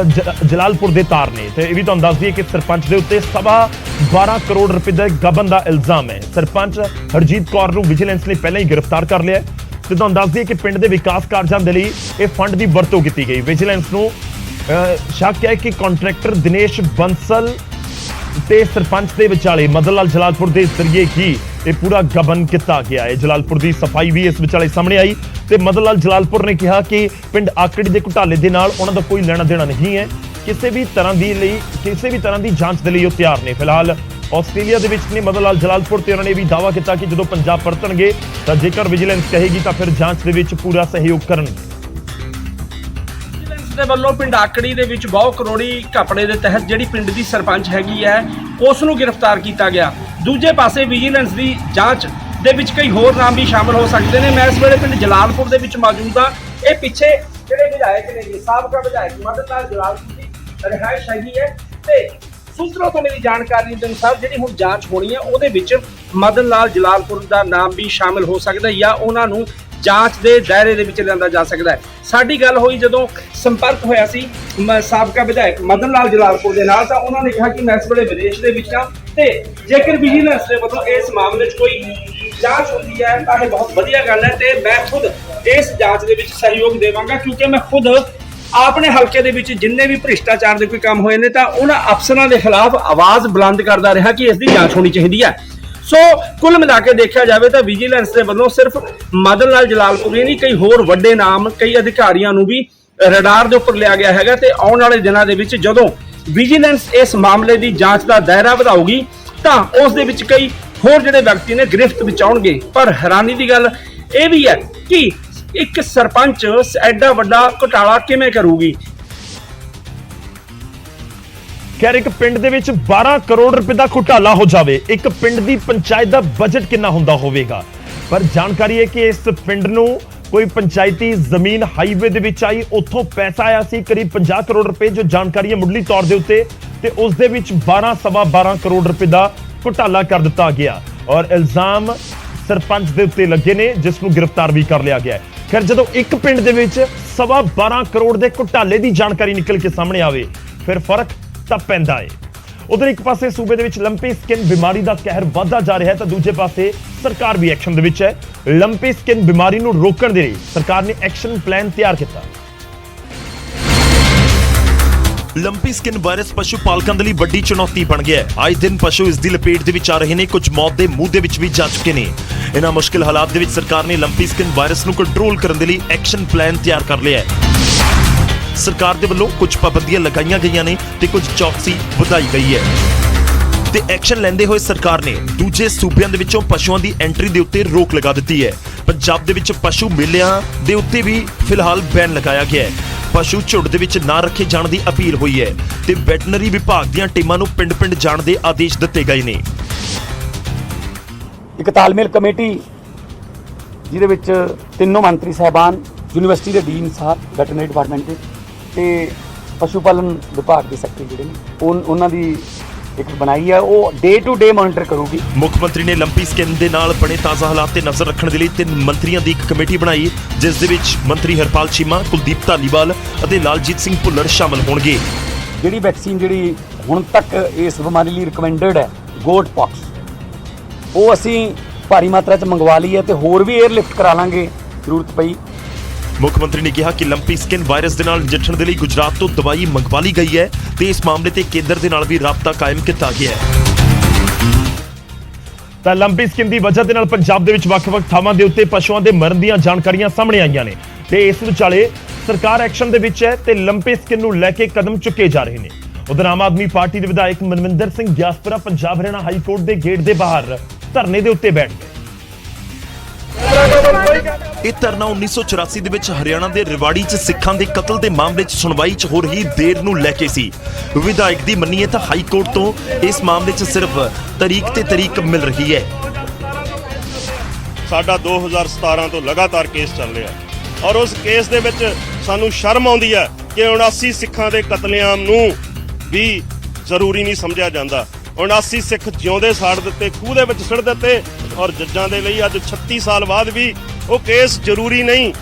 ਜਲਾਲਪੁਰ ਦੇ ਤਾਰ ਨੇ ਤੇ ਇਹ ਵੀ ਤੁਹਾਨੂੰ ਦੱਸ ਦਈਏ ਕਿ ਸਰਪੰਚ ਦੇ ਉੱਤੇ 12.25 ਕਰੋੜ ਰੁਪਏ ਦਾ ਗਬਨ ਦਾ ਇਲਜ਼ਾਮ ਹੈ। ਸਰਪੰਚ ਹਰਜੀਤ ਕੌਰ ਨੂੰ ਵਿਜੀਲੈਂਸ ਨੇ ਪਹਿਲਾਂ ਹੀ ਗ੍ਰਿਫਤਾਰ ਕਰ ਲਿਆ ਤੇ ਤੁਹਾਨੂੰ ਦੱਸ ਦਈਏ ਕਿ ਪਿੰਡ ਦੇ ਵਿਕਾਸ ਕਾਰਜਾਂ ਦੇ ਲਈ ਇਹ ਫੰਡ ਦੀ ਵਰਤੋਂ ਕੀਤੀ ਗਈ। ਵਿਜੀਲੈਂਸ ਨੂੰ ਸ਼ੱਕ ਹੈ ਕਿ ਕੰਟਰੈਕਟਰ ਦਿਨੇਸ਼ ਬੰਸਲ ਤੇ ਸਰਪੰਚ ਦੇ ਵਿਚਾਲੇ ਮਦਨ ਲਾਲ ਜਲਾਲਪੁਰ ਦੇ ਜ਼ਰੀਏ ਹੀ ਇਹ ਪੂਰਾ ਗਬਨ ਕੀਤਾ ਗਿਆ ਹੈ। ਜਲਾਲਪੁਰ ਦੀ ਸਫਾਈ ਵੀ ਇਸ ਵਿਚਾਲੇ ਸਾਹਮਣੇ ਆਈ ਤੇ ਮਦਨ ਲਾਲ ਜਲਾਲਪੁਰ ਨੇ ਕਿਹਾ ਕਿ ਪਿੰਡ ਆਕੜੀ ਦੇ ਘੁਟਾਲੇ ਦੇ ਨਾਲ ਉਹਨਾਂ ਦਾ ਕੋਈ ਲੈਣਾ ਦੇਣਾ ਨਹੀਂ ਹੈ। ਕਿਸੇ ਵੀ ਤਰ੍ਹਾਂ ਦੀ ਜਾਂਚ ਦੇ ਲਈ ਉਹ ਤਿਆਰ ਨੇ। ਫਿਲਹਾਲ ਆਸਟ੍ਰੇਲੀਆ ਦੇ ਵਿੱਚ ਨੇ ਮਦਨ ਲਾਲ ਜਲਾਲਪੁਰ ਤੇ ਉਹਨਾਂ ਨੇ ਵੀ ਦਾਅਵਾ ਕੀਤਾ ਕਿ ਜਦੋਂ ਪੰਜਾਬ ਪਰਤਣਗੇ ਤਾਂ ਜੇਕਰ ਵਿਜੀਲੈਂਸ ਕਹੇਗੀ ਤਾਂ ਫਿਰ ਜਾਂਚ ਦੇ ਵਿੱਚ ਪੂਰਾ ਸਹਿਯੋਗ ਕਰਨਗੇ। ਦੇ ਵੱਲੋਂ ਪਿੰਡ ਆਕੜੀ ਦੇ ਵਿੱਚ ਬਹੁ ਕਰੋੜੀ ਘਪਲੇ ਦੇ ਤਹਿਤ ਜਿਹੜੀ ਪਿੰਡ ਦੀ ਸਰਪੰਚ ਹੈਗੀ ਹੈ ਉਸ ਨੂੰ ਗ੍ਰਿਫਤਾਰ ਕੀਤਾ ਗਿਆ। ਦੂਜੇ ਪਾਸੇ ਵਿਜੀਲੈਂਸ ਦੀ ਜਾਂਚ ਦੇ ਵਿੱਚ ਕਈ ਹੋਰ ਨਾਮ ਵੀ ਸ਼ਾਮਲ ਹੋ ਸਕਦੇ ਨੇ। ਮੈਂ ਇਸ ਵੇਲੇ ਪਿੰਡ ਜਲਾਲਪੁਰ ਦੇ ਵਿੱਚ ਮੌਜੂਦ ਹਾਂ। ਇਹ ਪਿੱਛੇ ਜਿਹੜੇ ਵਿਧਾਇਕ ਨੇ, ਸਾਬਕਾ ਵਿਧਾਇਕ ਮਦਨ ਲਾਲ ਜਲਾਲਪੁਰ ਦੀ ਰਿਹਾਇਸ਼ ਹੈਗੀ ਹੈ ਤੇ ਸੂਤਰਾਂ ਤੋਂ ਮੇਰੀ ਜਾਣਕਾਰੀ ਦੇ ਅਨੁਸਾਰ ਜਿਹੜੀ ਹੁਣ ਜਾਂਚ ਹੋਣੀ ਹੈ ਉਹਦੇ ਵਿੱਚ ਮਦਨ ਲਾਲ ਜਲਾਲਪੁਰ ਦਾ ਨਾਮ ਵੀ ਸ਼ਾਮਿਲ ਹੋ ਸਕਦਾ ਜਾਂ ਉਹਨਾਂ ਨੂੰ ਜਾਂਚ ਦੇ ਦਾਇਰੇ ਦੇ ਵਿੱਚ ਲਿਆਂਦਾ ਜਾ ਸਕਦਾ ਹੈ। ਸਾਡੀ ਗੱਲ ਹੋਈ ਜਦੋਂ ਸੰਪਰਕ ਹੋਇਆ ਸੀ ਸਾਬਕਾ ਵਿਧਾਇਕ ਮਦਨ ਲਾਲ ਜਲਾਲਪੁਰ ਦੇ ਨਾਲ ਤਾਂ ਉਹਨਾਂ ਨੇ ਕਿਹਾ ਕਿ ਮੈਂ ਇਸ ਵੇਲੇ ਵਿਦੇਸ਼ ਦੇ ਵਿੱਚ ਹਾਂ ਤੇ ਜੇਕਰ ਵਿਜੀਲੈਂਸ ਦੇ ਵੱਲੋਂ ਇਸ ਮਾਮਲੇ 'ਚ ਕੋਈ ਜਾਂਚ ਹੁੰਦੀ ਹੈ ਤਾਂ ਇਹ ਬਹੁਤ ਵਧੀਆ ਗੱਲ ਹੈ ਤੇ ਮੈਂ ਖੁਦ ਇਸ ਜਾਂਚ ਦੇ ਵਿੱਚ ਸਹਿਯੋਗ ਦੇਵਾਂਗਾ ਕਿਉਂਕਿ ਮੈਂ ਖੁਦ ਆਪਣੇ ਹਲਕੇ ਦੇ ਵਿੱਚ ਜਿੰਨੇ ਵੀ ਭ੍ਰਿਸ਼ਟਾਚਾਰ ਦੇ ਕੋਈ ਕੰਮ ਹੋਏ ਨੇ ਤਾਂ ਉਹਨਾਂ ਅਫਸਰਾਂ ਦੇ ਖਿਲਾਫ ਆਵਾਜ਼ ਬੁਲੰਦ ਕਰਦਾ ਰਿਹਾ ਕਿ ਇਸ ਦੀ ਜਾਂਚ ਹੋਣੀ ਚਾਹੀਦੀ ਹੈ। ਸੋ ਕੁੱਲ ਮਿਲਾ ਕੇ ਦੇਖਿਆ ਜਾਵੇ ਤਾਂ ਵਿਜੀਲੈਂਸ ਦੇ ਵੱਲੋਂ ਸਿਰਫ ਮਦਨ ਲਾਲ ਜਲਾਲਪੁਰ ਹੀ ਨਹੀਂ ਕਈ ਹੋਰ ਵੱਡੇ ਨਾਮ ਕਈ ਅਧਿਕਾਰੀਆਂ ਨੂੰ ਵੀ ਰਡਾਰ ਦੇ ਉੱਪਰ ਲਿਆ ਗਿਆ ਹੈਗਾ ਤੇ ਆਉਣ ਵਾਲੇ ਦਿਨਾਂ ਦੇ ਵਿੱਚ ਜਦੋਂ ਵਿਜੀਲੈਂਸ ਇਸ ਮਾਮਲੇ ਦੀ ਜਾਂਚ ਦਾ ਦਾਇਰਾ ਵਧਾਊਗੀ ਤਾਂ ਉਸ ਦੇ ਵਿੱਚ ਕਈ ਹੋਰ ਜਿਹੜੇ ਵਿਅਕਤੀ ਨੇ ਗ੍ਰਿਫਤ ਵਿੱਚ ਆਉਣਗੇ। ਪਰ ਹੈਰਾਨੀ ਦੀ ਗੱਲ ਇਹ ਵੀ ਹੈ ਕਿ ਇੱਕ ਸਰਪੰਚ ਐਡਾ ਵੱਡਾ ਘੁਟਾਲਾ ਕਿਵੇਂ ਕਰੂਗੀ। ਖੈਰ ਇੱਕ ਪਿੰਡ ਦੇ ਵਿੱਚ 12 ਕਰੋੜ ਰੁਪਏ ਦਾ ਘੁਟਾਲਾ ਹੋ ਜਾਵੇ, ਇੱਕ ਪਿੰਡ ਦੀ ਪੰਚਾਇਤ ਦਾ ਬਜਟ ਕਿੰਨਾ ਹੁੰਦਾ ਹੋਵੇਗਾ। ਪਰ ਜਾਣਕਾਰੀ ਹੈ ਕਿ ਇਸ ਪਿੰਡ ਨੂੰ ਕੋਈ ਪੰਚਾਇਤੀ ਜ਼ਮੀਨ ਹਾਈਵੇ ਦੇ ਵਿੱਚ ਆਈ, ਉੱਥੋਂ ਪੈਸਾ ਆਇਆ ਸੀ ਕਰੀਬ 50 ਕਰੋੜ ਰੁਪਏ ਜੋ ਜਾਣਕਾਰੀ ਹੈ ਮੁੱਢਲੀ ਤੌਰ ਦੇ ਉੱਤੇ ਤੇ ਉਸ ਦੇ ਵਿੱਚ 12.25 ਕਰੋੜ ਰੁਪਏ ਦਾ ਘੁਟਾਲਾ ਕਰ ਦਿੱਤਾ ਗਿਆ ਔਰ ਇਲਜ਼ਾਮ ਸਰਪੰਚ ਦੇ ਉੱਤੇ ਲੱਗੇ ਨੇ ਜਿਸ ਨੂੰ ਗ੍ਰਿਫਤਾਰ ਵੀ ਕਰ ਲਿਆ ਗਿਆ ਹੈ। ਖੈਰ ਜਦੋਂ ਇੱਕ ਪਿੰਡ ਦੇ ਵਿੱਚ 12.25 ਕਰੋੜ ਦੇ ਘੁਟਾਲੇ ਦੀ ਜਾਣਕਾਰੀ ਨਿਕਲ ਕੇ ਸਾਹਮਣੇ ਆਵੇ ਫਿਰ ਫਰਕ ਤਾਂ ਪੈਂਦਾ ਹੈ। ਉਧਰ ਇੱਕ ਪਾਸੇ ਸੂਬੇ ਦੇ ਵਿੱਚ ਲੰਪੀ ਸਕਿਨ ਬਿਮਾਰੀ ਦਾ ਕਹਿਰ ਵਧਦਾ ਜਾ ਰਿਹਾ ਹੈ ਤਾਂ ਦੂਜੇ ਪਾਸੇ ਸਰਕਾਰ ਵੀ ਐਕਸ਼ਨ ਦੇ ਵਿੱਚ ਹੈ। ਲੰਪੀ ਸਕਿਨ ਬਿਮਾਰੀ ਨੂੰ ਰੋਕਣ ਦੇ ਲਈ ਸਰਕਾਰ ਨੇ ਐਕਸ਼ਨ ਪਲਾਨ ਤਿਆਰ ਕੀਤਾ। ਲੰਪੀ ਸਕਿਨ ਵਾਇਰਸ ਪਸ਼ੂ ਪਾਲਕਾਂ ਦੇ ਲਈ ਵੱਡੀ ਚੁਣੌਤੀ ਬਣ ਗਿਆ ਹੈ। ਅੱਜ ਦਿਨ ਪਸ਼ੂ ਇਸ ਦੀ ਲਪੇਟ ਦੇ ਵਿੱਚ ਆ ਰਹੇ ਨੇ, ਕੁਝ ਮੌਤ ਦੇ ਮੂੰਹ ਦੇ ਵਿੱਚ ਵੀ ਜਾ ਚੁੱਕੇ ਨੇ। ਇਹਨਾਂ ਮੁਸ਼ਕਿਲ ਹਾਲਾਤ ਦੇ ਵਿੱਚ ਸਰਕਾਰ ਨੇ ਲੰਪੀ ਸਕਿਨ ਵਾਇਰਸ ਨੂੰ ਕੰਟਰੋਲ ਕਰਨ ਦੇ ਲਈ ਐਕਸ਼ਨ ਪਲਾਨ ਤਿਆਰ ਕਰ ਲਿਆ ਹੈ। ਸਰਕਾਰ ਦੇ ਵੱਲੋਂ ਕੁਝ ਪਾਬੰਦੀਆਂ ਲਗਾਈਆਂ ਗਈਆਂ ਨੇ ਤੇ ਕੁਝ ਚੌਕਸੀ ਵਧਾਈ ਗਈ ਹੈ ਤੇ ਐਕਸ਼ਨ ਲੈਂਦੇ ਹੋਏ ਸਰਕਾਰ ਨੇ ਦੂਜੇ ਸੂਬਿਆਂ ਦੇ ਵਿੱਚੋਂ ਪਸ਼ੂਆਂ ਦੀ ਐਂਟਰੀ ਦੇ ਉੱਤੇ ਰੋਕ ਲਗਾ ਦਿੱਤੀ ਹੈ। ਪੰਜਾਬ ਦੇ ਵਿੱਚ ਪਸ਼ੂ ਮੇਲਿਆਂ ਦੇ ਉੱਤੇ ਵੀ ਫਿਲਹਾਲ ਬੈਨ ਲਗਾਇਆ ਗਿਆ ਹੈ। ਪਸ਼ੂ ਝੁੰਡ ਦੇ ਵਿੱਚ ਨਾ ਰੱਖੇ ਜਾਣ ਦੀ ਅਪੀਲ ਹੋਈ ਹੈ ਤੇ ਵੈਟਰਨਰੀ ਵਿਭਾਗ ਦੀਆਂ ਟੀਮਾਂ ਨੂੰ ਪਿੰਡ-ਪਿੰਡ ਜਾਣ ਦੇ ਆਦੇਸ਼ ਦਿੱਤੇ ਗਏ ਨੇ। ਇੱਕ ਤਾਲਮੇਲ ਕਮੇਟੀ ਜਿਹਦੇ ਵਿੱਚ ਤਿੰਨੋਂ ਮੰਤਰੀ ਸਾਹਿਬਾਨ, ਯੂਨੀਵਰਸਿਟੀ ਦੇ ਡੀਨ ਸਾਹਿਬ, ਵੈਟਰਨਰੀ ਡਿਪਾਰਟਮੈਂਟ ਦੇ ਤੇ ਪਸ਼ੂ ਪਾਲਣ ਵਿਭਾਗ ਦੇ ਸੈਕਟਰੀ ਜਿਹੜੇ ਨੇ ਉਹਨਾਂ ਦੀ ਇੱਕ ਬਣਾਈ ਹੈ, ਉਹ ਡੇ ਟੂ ਡੇ ਮੋਨੀਟਰ ਕਰੂਗੀ। ਮੁੱਖ ਮੰਤਰੀ ਨੇ ਲੰਪੀ ਸਕਿਨ ਦੇ ਨਾਲ ਬਣੇ ਤਾਜ਼ਾ ਹਾਲਾਤ ਤੇ ਨਜ਼ਰ ਰੱਖਣ ਦੇ ਲਈ 3 ਮੰਤਰੀਆਂ ਦੀ ਇੱਕ ਕਮੇਟੀ ਬਣਾਈ, ਜਿਸ ਦੇ ਵਿੱਚ ਮੰਤਰੀ ਹਰਪਾਲ ਚੀਮਾ, ਕੁਲਦੀਪ ਧਾਲੀਵਾਲ ਅਤੇ ਲਾਲਜੀਤ ਸਿੰਘ ਭੁੱਲਰ ਸ਼ਾਮਲ ਹੋਣਗੇ। ਜਿਹੜੀ ਵੈਕਸੀਨ ਜਿਹੜੀ ਹੁਣ ਤੱਕ ਇਸ ਬਿਮਾਰੀ ਲਈ ਰਿਕਮੈਂਡਡ ਹੈ, ਗੋਟ ਪੌਕਸ, ਉਹ ਅਸੀਂ ਭਾਰੀ ਮਾਤਰਾ 'ਚ ਮੰਗਵਾ ਲਈ ਹੈ ਤੇ ਹੋਰ ਵੀ 에ਅਰਲਿਫਟ ਕਰਾ ਲਾਂਗੇ ਜ਼ਰੂਰਤ ਪਈ। ਮੁੱਖ ਮੰਤਰੀ ਨੇ ਕਿਹਾ ਕਿ ਲੰਪੀ ਸਕਿਨ ਵਾਇਰਸ ਦੇ ਨਾਲ ਨਜਿੱਠਣ ਦੇ ਲਈ ਗੁਜਰਾਤ ਤੋਂ ਦਵਾਈ ਮੰਗਵਾ ਲਈ ਗਈ ਹੈ ਤੇ ਇਸ ਮਾਮਲੇ ਤੇ ਕੇਂਦਰ ਦੇ ਨਾਲ ਵੀ ਰਾਬਤਾ ਕਾਇਮ ਕੀਤਾ ਗਿਆ ਹੈ। ਤਾਂ ਲੰਪੀ ਸਕਿਨ ਦੀ ਵਜ੍ਹਾ ਦੇ ਨਾਲ ਪੰਜਾਬ ਦੇ ਵਿੱਚ ਵੱਖ-ਵੱਖ ਥਾਵਾਂ ਦੇ ਉੱਤੇ ਪਸ਼ੂਆਂ ਦੇ ਮਰਨ ਦੀਆਂ ਜਾਣਕਾਰੀਆਂ ਸਾਹਮਣੇ ਆਈਆਂ ਨੇ ਤੇ ਇਸ ਵਿਚਾਲੇ ਸਰਕਾਰ ਐਕਸ਼ਨ ਦੇ ਵਿੱਚ ਹੈ ਤੇ ਲੰਪੀ ਸਕਿਨ ਨੂੰ ਲੈ ਕੇ ਕਦਮ ਚੁੱਕੇ ਜਾ ਰਹੇ ਨੇ। ਉਧਰ ਆਮ ਆਦਮੀ ਪਾਰਟੀ ਦੇ ਵਿਧਾਇਕ ਮਨਵਿੰਦਰ ਸਿੰਘ ਗਿਆਸਪੁਰਾ ਪੰਜਾਬ ਹਰਿਆਣਾ ਹਾਈ ਕੋਰਟ ਦੇ ਗੇਟ ਦੇ ਬਾਹਰ ਧਰਨੇ ਦੇ ਉੱਤੇ ਬੈਠ ਗਏ। ਇਹ ਧਰਨਾ 1984 ਦੇ ਵਿੱਚ ਹਰਿਆਣਾ ਦੇ ਰਿਵਾੜੀ 'ਚ ਸਿੱਖਾਂ ਦੇ ਕਤਲ ਦੇ ਮਾਮਲੇ 'ਚ ਸੁਣਵਾਈ 'ਚ ਹੋ ਰਹੀ ਦੇਰ ਨੂੰ ਲੈ ਕੇ ਸੀ। ਵਿਧਾਇਕ ਦੀ ਮੰਨੀਏ ਤਾਂ ਹਾਈ ਕੋਰਟ ਤੋਂ ਇਸ ਮਾਮਲੇ 'ਚ ਸਿਰਫ ਤਰੀਕ ਤੇ ਤਰੀਕ ਮਿਲ ਰਹੀ ਹੈ। ਸਾਡਾ 2017 ਤੋਂ ਲਗਾਤਾਰ ਕੇਸ ਚੱਲ ਰਿਹਾ ਔਰ ਉਸ ਕੇਸ ਦੇ ਵਿੱਚ ਸਾਨੂੰ ਸ਼ਰਮ ਆਉਂਦੀ ਹੈ ਕਿ 79 ਸਿੱਖਾਂ ਦੇ ਕਤਲੇਆਮ ਨੂੰ ਵੀ ਜ਼ਰੂਰੀ ਨਹੀਂ ਸਮਝਿਆ ਜਾਂਦਾ। 79 ਸਿੱਖ ਜਿਉਂਦੇ ਸਾੜ ਦਿੱਤੇ, ਖੂਹ ਦੇ ਵਿੱਚ ਸੁੱਟ ਦਿੱਤੇ ਔਰ ਜੱਜਾਂ ਦੇ ਲਈ ਅੱਜ 36 ਸਾਲ ਬਾਅਦ ਵੀ ਉਹ ਕੇਸ ਜ਼ਰੂਰੀ ਨਹੀਂ।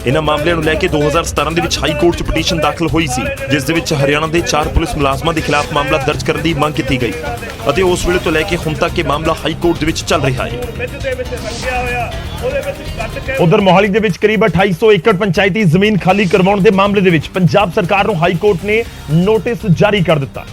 ਇਹਨਾਂ ਮਾਮਲਿਆਂ ਨੂੰ ਲੈ ਕੇ 2017 ਦੇ ਵਿੱਚ ਹਾਈ ਕੋਰਟ 'ਚ ਪਟੀਸ਼ਨ ਦਾਖਲ ਹੋਈ ਸੀ, ਜਿਸ ਦੇ ਵਿੱਚ ਹਰਿਆਣਾ ਦੇ 4 ਪੁਲਿਸ ਮੁਲਾਜ਼ਮਾਂ ਦੇ ਖਿਲਾਫ ਮਾਮਲਾ ਦਰਜ ਕਰਨ ਦੀ ਮੰਗ ਕੀਤੀ ਗਈ ਅਤੇ ਉਸ ਵੇਲੇ ਤੋਂ ਲੈ ਕੇ ਹੁਣ ਤੱਕ ਇਹ ਮਾਮਲਾ ਹਾਈ ਕੋਰਟ ਦੇ ਵਿੱਚ ਚੱਲ ਰਿਹਾ ਹੈ। ਉਧਰ ਮੋਹਾਲੀ ਦੇ ਵਿੱਚ ਕਰੀਬ 2800 ਏਕੜ ਪੰਚਾਇਤੀ ਜ਼ਮੀਨ ਖਾਲੀ ਕਰਵਾਉਣ ਦੇ ਮਾਮਲੇ ਦੇ ਵਿੱਚ ਪੰਜਾਬ ਸਰਕਾਰ ਨੂੰ ਹਾਈ ਕੋਰਟ ਨੇ ਨੋਟਿਸ ਜਾਰੀ ਕਰ ਦਿੱਤਾ।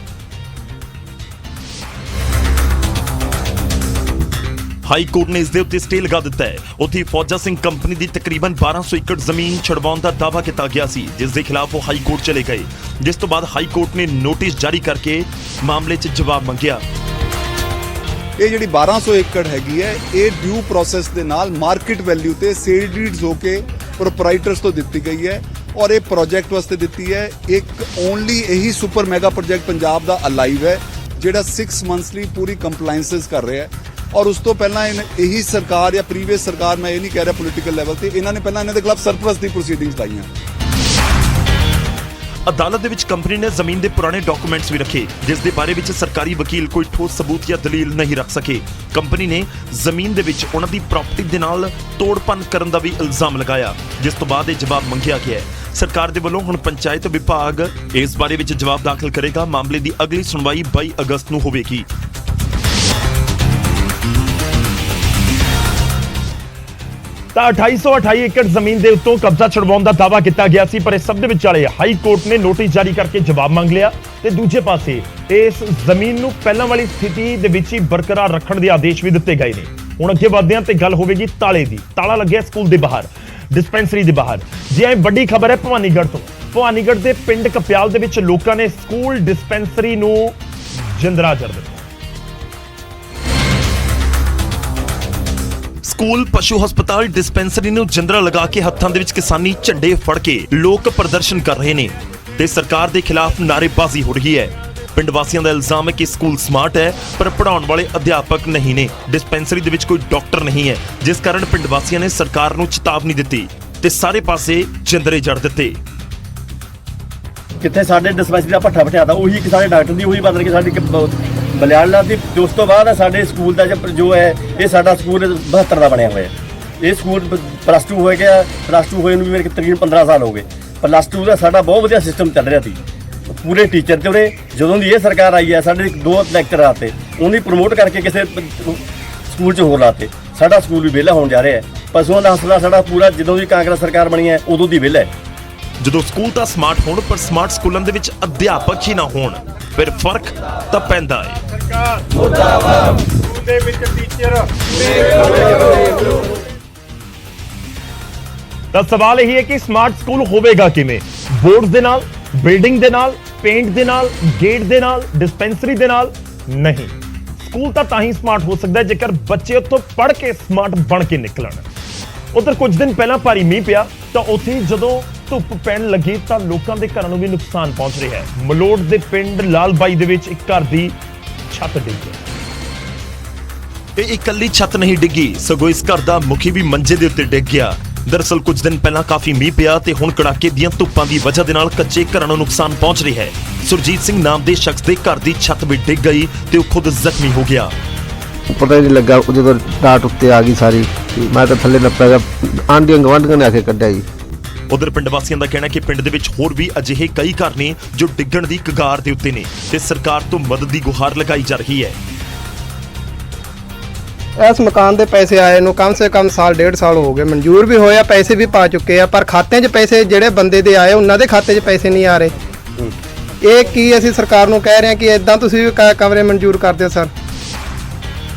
ਹਾਈ ਕੋਰਟ ਨੇ ਇਸ ਦੇ ਉੱਤੇ ਸਟੇ ਲਗਾ ਦਿੱਤਾ ਹੈ। ਉੱਥੇ ਫੌਜਾ ਸਿੰਘ ਕੰਪਨੀ ਦੀ ਤਕਰੀਬਨ 1200 ਏਕੜ ਜ਼ਮੀਨ ਛਡਵਾਉਣ ਦਾ ਦਾਅਵਾ ਕੀਤਾ ਗਿਆ ਸੀ, ਜਿਸ ਦੇ ਖਿਲਾਫ ਉਹ ਹਾਈ ਕੋਰਟ ਚਲੇ ਗਏ, ਜਿਸ ਤੋਂ ਬਾਅਦ ਹਾਈ ਕੋਰਟ ਨੇ ਨੋਟਿਸ ਜਾਰੀ ਕਰਕੇ ਮਾਮਲੇ 'ਚ ਜਵਾਬ ਮੰਗਿਆ। ਇਹ ਜਿਹੜੀ 1200 ਏਕੜ ਹੈਗੀ ਹੈ, ਇਹ ਡਿਊ ਪ੍ਰੋਸੈਸ ਦੇ ਨਾਲ ਮਾਰਕੀਟ ਵੈਲਿਊ ਤੇ ਸੇਲ ਡੀਡਸ ਹੋ ਕੇ ਪ੍ਰੋਪਰਾਈਟਰਸ ਤੋਂ ਦਿੱਤੀ ਗਈ ਹੈ ਔਰ ਇਹ ਪ੍ਰੋਜੈਕਟ ਵਾਸਤੇ ਦਿੱਤੀ ਹੈ। ਇੱਕ ਓਨਲੀ ਇਹੀ ਸੁਪਰ ਮੈਗਾ ਪ੍ਰੋਜੈਕਟ ਪੰਜਾਬ ਦਾ ਅਲਾਈਵ ਹੈ, ਜਿਹੜਾ 6 ਮੰਥਸ ਲਈ ਪੂਰੀ ਕੰਪਲਾਈਂਸਸ ਕਰ ਰਿਹਾ ਹੈ ਔਰ ਉਸ ਤੋਂ ਪਹਿਲਾਂ ਇਹੀ ਸਰਕਾਰ ਜਾਂ ਪ੍ਰੀਵੀਅਸ ਸਰਕਾਰ, ਮੈਂ ਇਹ ਨਹੀਂ ਕਹਿ ਰਿਹਾ ਪੋਲੀਟੀਕਲ ਲੈਵਲ ਤੇ, ਇਹਨਾਂ ਨੇ ਪਹਿਲਾਂ ਇਹਨਾਂ ਦੇ ਖਿਲਾਫ ਸਰਪਲਸ ਦੀ ਪ੍ਰੋਸੀਡਿੰਗਸ ਲਾਈਆਂ। ਅਦਾਲਤ ਦੇ ਵਿੱਚ ਕੰਪਨੀ ਨੇ ਜ਼ਮੀਨ ਦੇ ਪੁਰਾਣੇ ਡਾਕੂਮੈਂਟਸ ਵੀ ਰੱਖੇ, ਜਿਸ ਦੇ ਬਾਰੇ ਵਿੱਚ ਸਰਕਾਰੀ ਵਕੀਲ ਕੋਈ ਠੋਸ ਸਬੂਤ ਜਾਂ ਦਲੀਲ ਨਹੀਂ ਰੱਖ ਸਕੇ। ਕੰਪਨੀ ਨੇ ਜ਼ਮੀਨ ਦੇ ਵਿੱਚ ਉਹਨਾਂ ਦੀ ਪ੍ਰਾਪਰਟੀ ਦੇ ਨਾਲ ਤੋੜਪੰਨ ਕਰਨ ਦਾ ਵੀ ਇਲਜ਼ਾਮ ਲਗਾਇਆ, ਜਿਸ ਤੋਂ ਬਾਅਦ ਇਹ ਜਵਾਬ ਮੰਗਿਆ ਗਿਆ ਹੈ। ਸਰਕਾਰ ਦੇ ਵੱਲੋਂ ਹੁਣ ਪੰਚਾਇਤ ਵਿਭਾਗ ਇਸ ਬਾਰੇ ਵਿੱਚ ਜਵਾਬ ਦਾਖਲ ਕਰੇਗਾ। ਮਾਮਲੇ ਦੀ ਅਗਲੀ ਸੁਣਵਾਈ 22 ਅਗਸਤ ਨੂੰ ਹੋਵੇਗੀ। ਤਾਂ 2828 ਏਕੜ ਜ਼ਮੀਨ ਦੇ ਉੱਤੋਂ ਕਬਜ਼ਾ ਛੁਡਵਾਉਣ ਦਾ ਦਾਅਵਾ ਕੀਤਾ ਗਿਆ ਸੀ, ਪਰ ਇਸ ਸਭ ਦੇ ਵਿਚਾਲੇ ਹਾਈ ਕੋਰਟ ਨੇ ਨੋਟਿਸ ਜਾਰੀ ਕਰਕੇ ਜਵਾਬ ਮੰਗ ਲਿਆ ਤੇ ਦੂਜੇ ਪਾਸੇ ਇਸ ਜ਼ਮੀਨ ਨੂੰ ਪਹਿਲਾਂ ਵਾਲੀ ਸਥਿਤੀ ਦੇ ਵਿੱਚ ਹੀ ਬਰਕਰਾਰ ਰੱਖਣ ਦੇ ਆਦੇਸ਼ ਵੀ ਦਿੱਤੇ ਗਏ ਨੇ। ਹੁਣ ਅੱਗੇ ਵਧਦੇ ਹਾਂ ਤੇ ਗੱਲ ਹੋਵੇਗੀ ਤਾਲੇ ਦੀ। ਤਾਲਾ ਲੱਗਿਆ ਸਕੂਲ ਦੇ ਬਾਹਰ, ਡਿਸਪੈਂਸਰੀ ਦੇ ਬਾਹਰ। ਜੀ ਹਾਂ, ਵੱਡੀ ਖਬਰ ਹੈ ਭਵਾਨੀਗੜ੍ਹ ਤੋਂ। ਭਵਾਨੀਗੜ੍ਹ ਦੇ ਪਿੰਡ ਕਪਿਆਲ ਦੇ ਵਿੱਚ ਲੋਕਾਂ ਨੇ ਸਕੂਲ ਡਿਸਪੈਂਸਰੀ ਨੂੰ ਜਿੰਦਰਾ ਜੜ ਦਿੱਤਾ। ਸਕੂਲ, ਪਸ਼ੂ ਹਸਪਤਾਲ, ਡਿਸਪੈਂਸਰੀ ਨੂੰ ਜਿੰਦਰਾ ਲਗਾ ਕੇ ਹੱਥਾਂ ਦੇ ਵਿੱਚ ਕਿਸਾਨੀ ਝੰਡੇ ਫੜ ਕੇ ਲੋਕ ਪ੍ਰਦਰਸ਼ਨ ਕਰ ਰਹੇ ਨੇ ਤੇ ਸਰਕਾਰ ਦੇ ਖਿਲਾਫ ਨਾਅਰੇਬਾਜ਼ੀ ਹੋ ਰਹੀ ਹੈ। ਪਿੰਡ ਵਾਸੀਆਂ ਦਾ ਇਲਜ਼ਾਮ ਹੈ ਕਿ ਸਕੂਲ ਸਮਾਰਟ ਹੈ ਪਰ ਪੜ੍ਹਾਉਣ ਵਾਲੇ ਅਧਿਆਪਕ ਨਹੀਂ ਨੇ। ਡਿਸਪੈਂਸਰੀ ਦੇ ਵਿੱਚ ਕੋਈ ਡਾਕਟਰ ਨਹੀਂ ਹੈ, ਜਿਸ ਕਾਰਨ ਪਿੰਡ ਵਾਸੀਆਂ ਨੇ ਸਰਕਾਰ ਨੂੰ ਚੇਤਾਵਨੀ ਦਿੱਤੀ ਤੇ ਸਾਰੇ ਪਾਸੇ ਜਿੰਦਰੇ ਜੜ ਦਿੱਤੇ। ਕਿੱਥੇ ਸਾਡੇ ਡਿਸਪੈਂਸਰੀ ਦਾ ਭੱਠਾ ਬਿਠਾਤਾ, ਉਹੀ ਕਿ ਸਾਡੇ ਡਾਕਟਰ ਦੀ ਉਹੀ ਬਦਲ ਕੇ ਸਾਡੀ ਬਲਿਆੜ ਲਾਤੀ। ਉਸ ਤੋਂ ਬਾਅਦ ਸਾਡੇ ਸਕੂਲ ਦਾ ਜੋ ਹੈ, ਇਹ ਸਾਡਾ ਸਕੂਲ 72 ਦਾ ਬਣਿਆ ਹੋਇਆ। ਇਹ ਸਕੂਲ ਪਲੱਸ 2 ਹੋ ਗਿਆ, ਪਲੱਸ 2 ਹੋਏ ਨੂੰ ਵੀ ਮੇਰੇ ਤਕਰੀਬਨ 15 ਸਾਲ ਹੋ ਗਏ। ਪਲੱਸ 2 ਦਾ ਸਾਡਾ ਬਹੁਤ ਵਧੀਆ ਸਿਸਟਮ ਚੱਲ ਰਿਹਾ ਸੀ, ਪੂਰੇ ਟੀਚਰ ਤੇ ਉਹਨੇ ਜਦੋਂ ਦੀ ਇਹ ਸਰਕਾਰ ਆਈ ਹੈ ਸਾਡੇ 2 ਲੈਕਚਰ ਆਤੇ, ਉਹਨੇ ਪ੍ਰਮੋਟ ਕਰਕੇ ਕਿਸੇ ਸਕੂਲ 'ਚ ਹੋਰ ਲਾਤੇ। ਸਾਡਾ ਸਕੂਲ ਵੀ ਵਿਹਲਾ ਹੋਣ ਜਾ ਰਿਹਾ ਹੈ। ਪਸ਼ੂਆਂ ਦਾ ਹਸਪਤਾਲ ਸਾਡਾ ਪੂਰਾ ਜਦੋਂ ਦੀ ਕਾਂਗਰਸ ਸਰਕਾਰ ਬਣੀ ਹੈ ਉਦੋਂ ਦੀ ਵਿਹਲਾ ਹੈ। ਜਦੋਂ ਸਕੂਲ ਤਾਂ ਸਮਾਰਟ ਹੋਣ ਪਰ ਸਮਾਰਟ ਸਕੂਲਾਂ ਦੇ ਵਿੱਚ ਅਧਿਆਪਕ ਹੀ ਨਾ ਹੋਣ ਫਿਰ ਫਰਕ ਤਾਂ ਪੈਂਦਾ ਹੈ। ਦੇ ਵਿੱਚ ਟੀਚਰ ਤਾਂ ਸਵਾਲ ਇਹ ਹੈ ਕਿ ਸਮਾਰਟ ਸਕੂਲ ਹੋਵੇਗਾ ਕਿਵੇਂ? ਬੋਰਡ ਦੇ ਨਾਲ, ਬਿਲਡਿੰਗ ਦੇ ਨਾਲ, ਪੇਂਟ ਦੇ ਨਾਲ, ਗੇਟ ਦੇ ਨਾਲ, ਡਿਸਪੈਂਸਰੀ ਦੇ ਨਾਲ? ਨਹੀਂ। ਸਕੂਲ ਤਾਂ ਹੀ ਸਮਾਰਟ ਹੋ ਸਕਦਾ ਹੈ ਜੇਕਰ ਬੱਚੇ ਉੱਥੋਂ ਪੜ੍ਹ ਕੇ ਸਮਾਰਟ ਬਣ ਕੇ ਨਿਕਲਣ। ਉਧਰ ਕੁਝ ਦਿਨ ਪਹਿਲਾਂ ਭਾਰੀ ਮੀਂਹ ਪਿਆ ਤਾਂ ਉੱਥੇ ਜਦੋਂ ਧੁੱਪ ਪੈਣ ਲੱਗੀ ਤਾਂ ਲੋਕਾਂ ਦੇ ਘਰਾਂ ਨੂੰ ਵੀ ਨੁਕਸਾਨ ਪਹੁੰਚ ਰਿਹਾ ਹੈ। ਮਲੋਟ ਦੇ ਪਿੰਡ ਲਾਲਬਾਈ ਦੇ ਵਿੱਚ ਇੱਕ ਘਰ ਦੀ ਛੱਤ ਡਿੱਗ ਗਈ। ਇਹ ਇਕੱਲੀ ਛੱਤ ਨਹੀਂ ਡਿੱਗੀ, ਸਗੋਂ ਇਸ ਘਰ ਦਾ ਮੁਖੀ ਵੀ ਮੰਜੇ ਦੇ ਉੱਤੇ ਡਿੱਗ ਗਿਆ। ਦਰਅਸਲ ਕੁਝ ਦਿਨ ਪਹਿਲਾਂ ਕਾਫੀ ਮੀਂਹ ਪਿਆ ਤੇ ਹੁਣ ਕੜਾਕੇ ਦੀਆਂ ਧੁੱਪਾਂ ਦੀ ਵਜ੍ਹਾ ਦੇ ਨਾਲ ਕੱਚੇ ਘਰਾਂ ਨੂੰ ਨੁਕਸਾਨ ਪਹੁੰਚ ਰਿਹਾ ਹੈ। ਸੁਰਜੀਤ ਸਿੰਘ ਨਾਮ ਦੇ ਸ਼ਖਸ ਦੇ ਘਰ ਦੀ ਛੱਤ ਵੀ ਡਿੱਗ ਗਈ ਤੇ ਉਹ ਖੁਦ ਜ਼ਖਮੀ ਹੋ ਗਿਆ। ਪਤਾ ਹੀ ਨਹੀਂ ਲੱਗਾ ਜਦੋਂ ਟਾਟ ਉੱਤੇ ਆ ਗਈ ਸਾਰੀ, ਮੈਂ ਤਾਂ ਥੱਲੇ ਨੱਪਿਆ ਗਿਆ, ਆਂਢੀਆਂ ਗੁਆਂਢੀਆਂ ਨੇ ਆ ਕੇ ਕੱਢਿਆ ਜੀ। ਉਧਰ ਪਿੰਡ ਵਾਸੀਆਂ ਦਾ ਕਹਿਣਾ ਕਿ ਪਿੰਡ ਦੇ ਵਿੱਚ ਹੋਰ ਵੀ ਅਜਿਹੇ ਕਈ ਘਰ ਨੇ ਜੋ ਡਿੱਗਣ ਦੀ ਕਗਾਰ ਦੇ ਉੱਤੇ ਨੇ ਤੇ ਸਰਕਾਰ ਤੋਂ ਮਦਦ ਦੀ ਗੁਹਾਰ ਲਗਾਈ ਜਾ ਰਹੀ ਹੈ। ਇਸ ਮਕਾਨ ਦੇ ਪੈਸੇ ਆਏ ਨੂੰ ਕਮ ਸੇ ਕਮ ਸਾਲ 1.5 ਸਾਲ ਹੋ ਗਏ, ਮਨਜ਼ੂਰ ਵੀ ਹੋਇਆ, ਪੈਸੇ ਵੀ ਪਾ ਚੁੱਕੇ ਆ, ਪਰ ਖਾਤਿਆਂ 'ਚ ਪੈਸੇ ਜਿਹੜੇ ਬੰਦੇ ਦੇ ਆਏ ਉਹਨਾਂ ਦੇ ਖਾਤੇ 'ਚ ਪੈਸੇ ਨਹੀਂ ਆ ਰਹੇ। ਇਹ ਕੀ ਅਸੀਂ ਸਰਕਾਰ ਨੂੰ ਕਹਿ ਰਹੇ ਹਾਂ ਕਿ ਇਦਾਂ ਤੁਸੀਂ ਵੀ ਕਮਰੇ ਮਨਜ਼ੂਰ ਕਰ ਦਿਓ ਸਰ।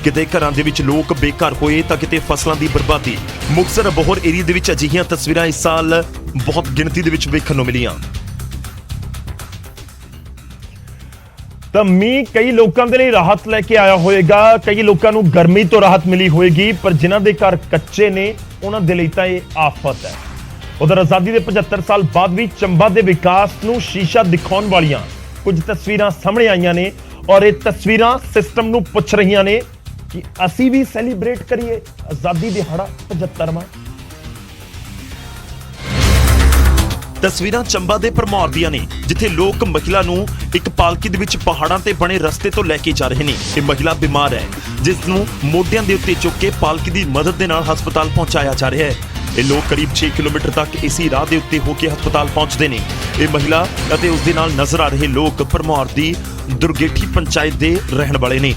ਕਿਤੇ ਘਰਾਂ ਦੇ ਵਿੱਚ ਲੋਕ ਬੇਘਰ ਹੋਏ ਤਾਂ ਕਿਤੇ ਫਸਲਾਂ ਦੀ ਬਰਬਾਦੀ। ਮੁਕਤਸਰ ਅਬੋਹਰ ਏਰੀਆ ਦੇ ਵਿੱਚ ਅਜਿਹੀਆਂ ਤਸਵੀਰਾਂ ਇਸ ਸਾਲ ਬਹੁਤ ਗਿਣਤੀ ਦੇ ਵਿੱਚ ਵੇਖਣ ਨੂੰ ਮਿਲੀਆਂ। ਤਾਂ ਮੀਂਹ ਕਈ ਲੋਕਾਂ ਦੇ ਲਈ ਰਾਹਤ ਲੈ ਕੇ ਆਇਆ ਹੋਵੇਗਾ, ਕਈ ਲੋਕਾਂ ਨੂੰ ਗਰਮੀ ਤੋਂ ਰਾਹਤ ਮਿਲੀ ਹੋਵੇਗੀ, ਪਰ ਜਿਨ੍ਹਾਂ ਦੇ ਘਰ ਕੱਚੇ ਨੇ ਉਹਨਾਂ ਦੇ ਲਈ ਤਾਂ ਇਹ ਆਫਤ ਹੈ। ਉਧਰ ਆਜ਼ਾਦੀ ਦੇ 75 ਸਾਲ ਬਾਅਦ ਵੀ ਚੰਬਾ ਦੇ ਵਿਕਾਸ ਨੂੰ ਸ਼ੀਸ਼ਾ ਦਿਖਾਉਣ ਵਾਲੀਆਂ ਕੁਝ ਤਸਵੀਰਾਂ ਸਾਹਮਣੇ ਆਈਆਂ ਨੇ ਔਰ ਇਹ ਤਸਵੀਰਾਂ ਸਿਸਟਮ ਨੂੰ ਪੁੱਛ ਰਹੀਆਂ ਨੇ ਕਿ ਅਸੀਂ ਵੀ ਸੈਲੀਬ੍ਰੇਟ ਕਰੀਏ ਆਜ਼ਾਦੀ ਦਿਹਾੜਾ 75ਵਾਂ। ਤਸਵੀਰਾਂ ਚੰਬਾ ਦੇ ਭਰਮੌਰ ਦੀਆਂ ਨੇ ਜਿੱਥੇ ਲੋਕ ਮਹਿਲਾ ਨੂੰ ਇੱਕ ਪਾਲਕੀ ਦੇ ਵਿੱਚ ਪਹਾੜਾਂ ਤੇ ਬਣੇ ਰਸਤੇ ਤੋਂ ਲੈ ਕੇ ਜਾ ਰਹੇ ਨੇ। ਇਹ ਮਹਿਲਾ ਬਿਮਾਰ ਹੈ ਜਿਸ ਨੂੰ ਮੋਢਿਆਂ ਦੇ ਉੱਤੇ ਚੁੱਕ ਕੇ ਪਾਲਕੀ ਦੀ ਮਦਦ ਦੇ ਨਾਲ ਹਸਪਤਾਲ ਪਹੁੰਚਾਇਆ ਜਾ ਰਿਹਾ ਹੈ। ਇਹ ਲੋਕ ਕਰੀਬ 6 ਕਿਲੋਮੀਟਰ ਤੱਕ ਇਸੇ ਰਾਹ ਦੇ ਉੱਤੇ ਹੋ ਕੇ ਹਸਪਤਾਲ ਪਹੁੰਚਦੇ ਨੇ। ਇਹ ਮਹਿਲਾ ਅਤੇ ਉਸ ਦੇ ਨਾਲ ਨਜ਼ਰ ਆ ਰਹੇ ਲੋਕ ਭਰਮੌਰ ਦੀ ਦੁਰਗੇਠੀ ਪੰਚਾਇਤ ਦੇ ਰਹਿਣ ਵਾਲੇ ਨੇ।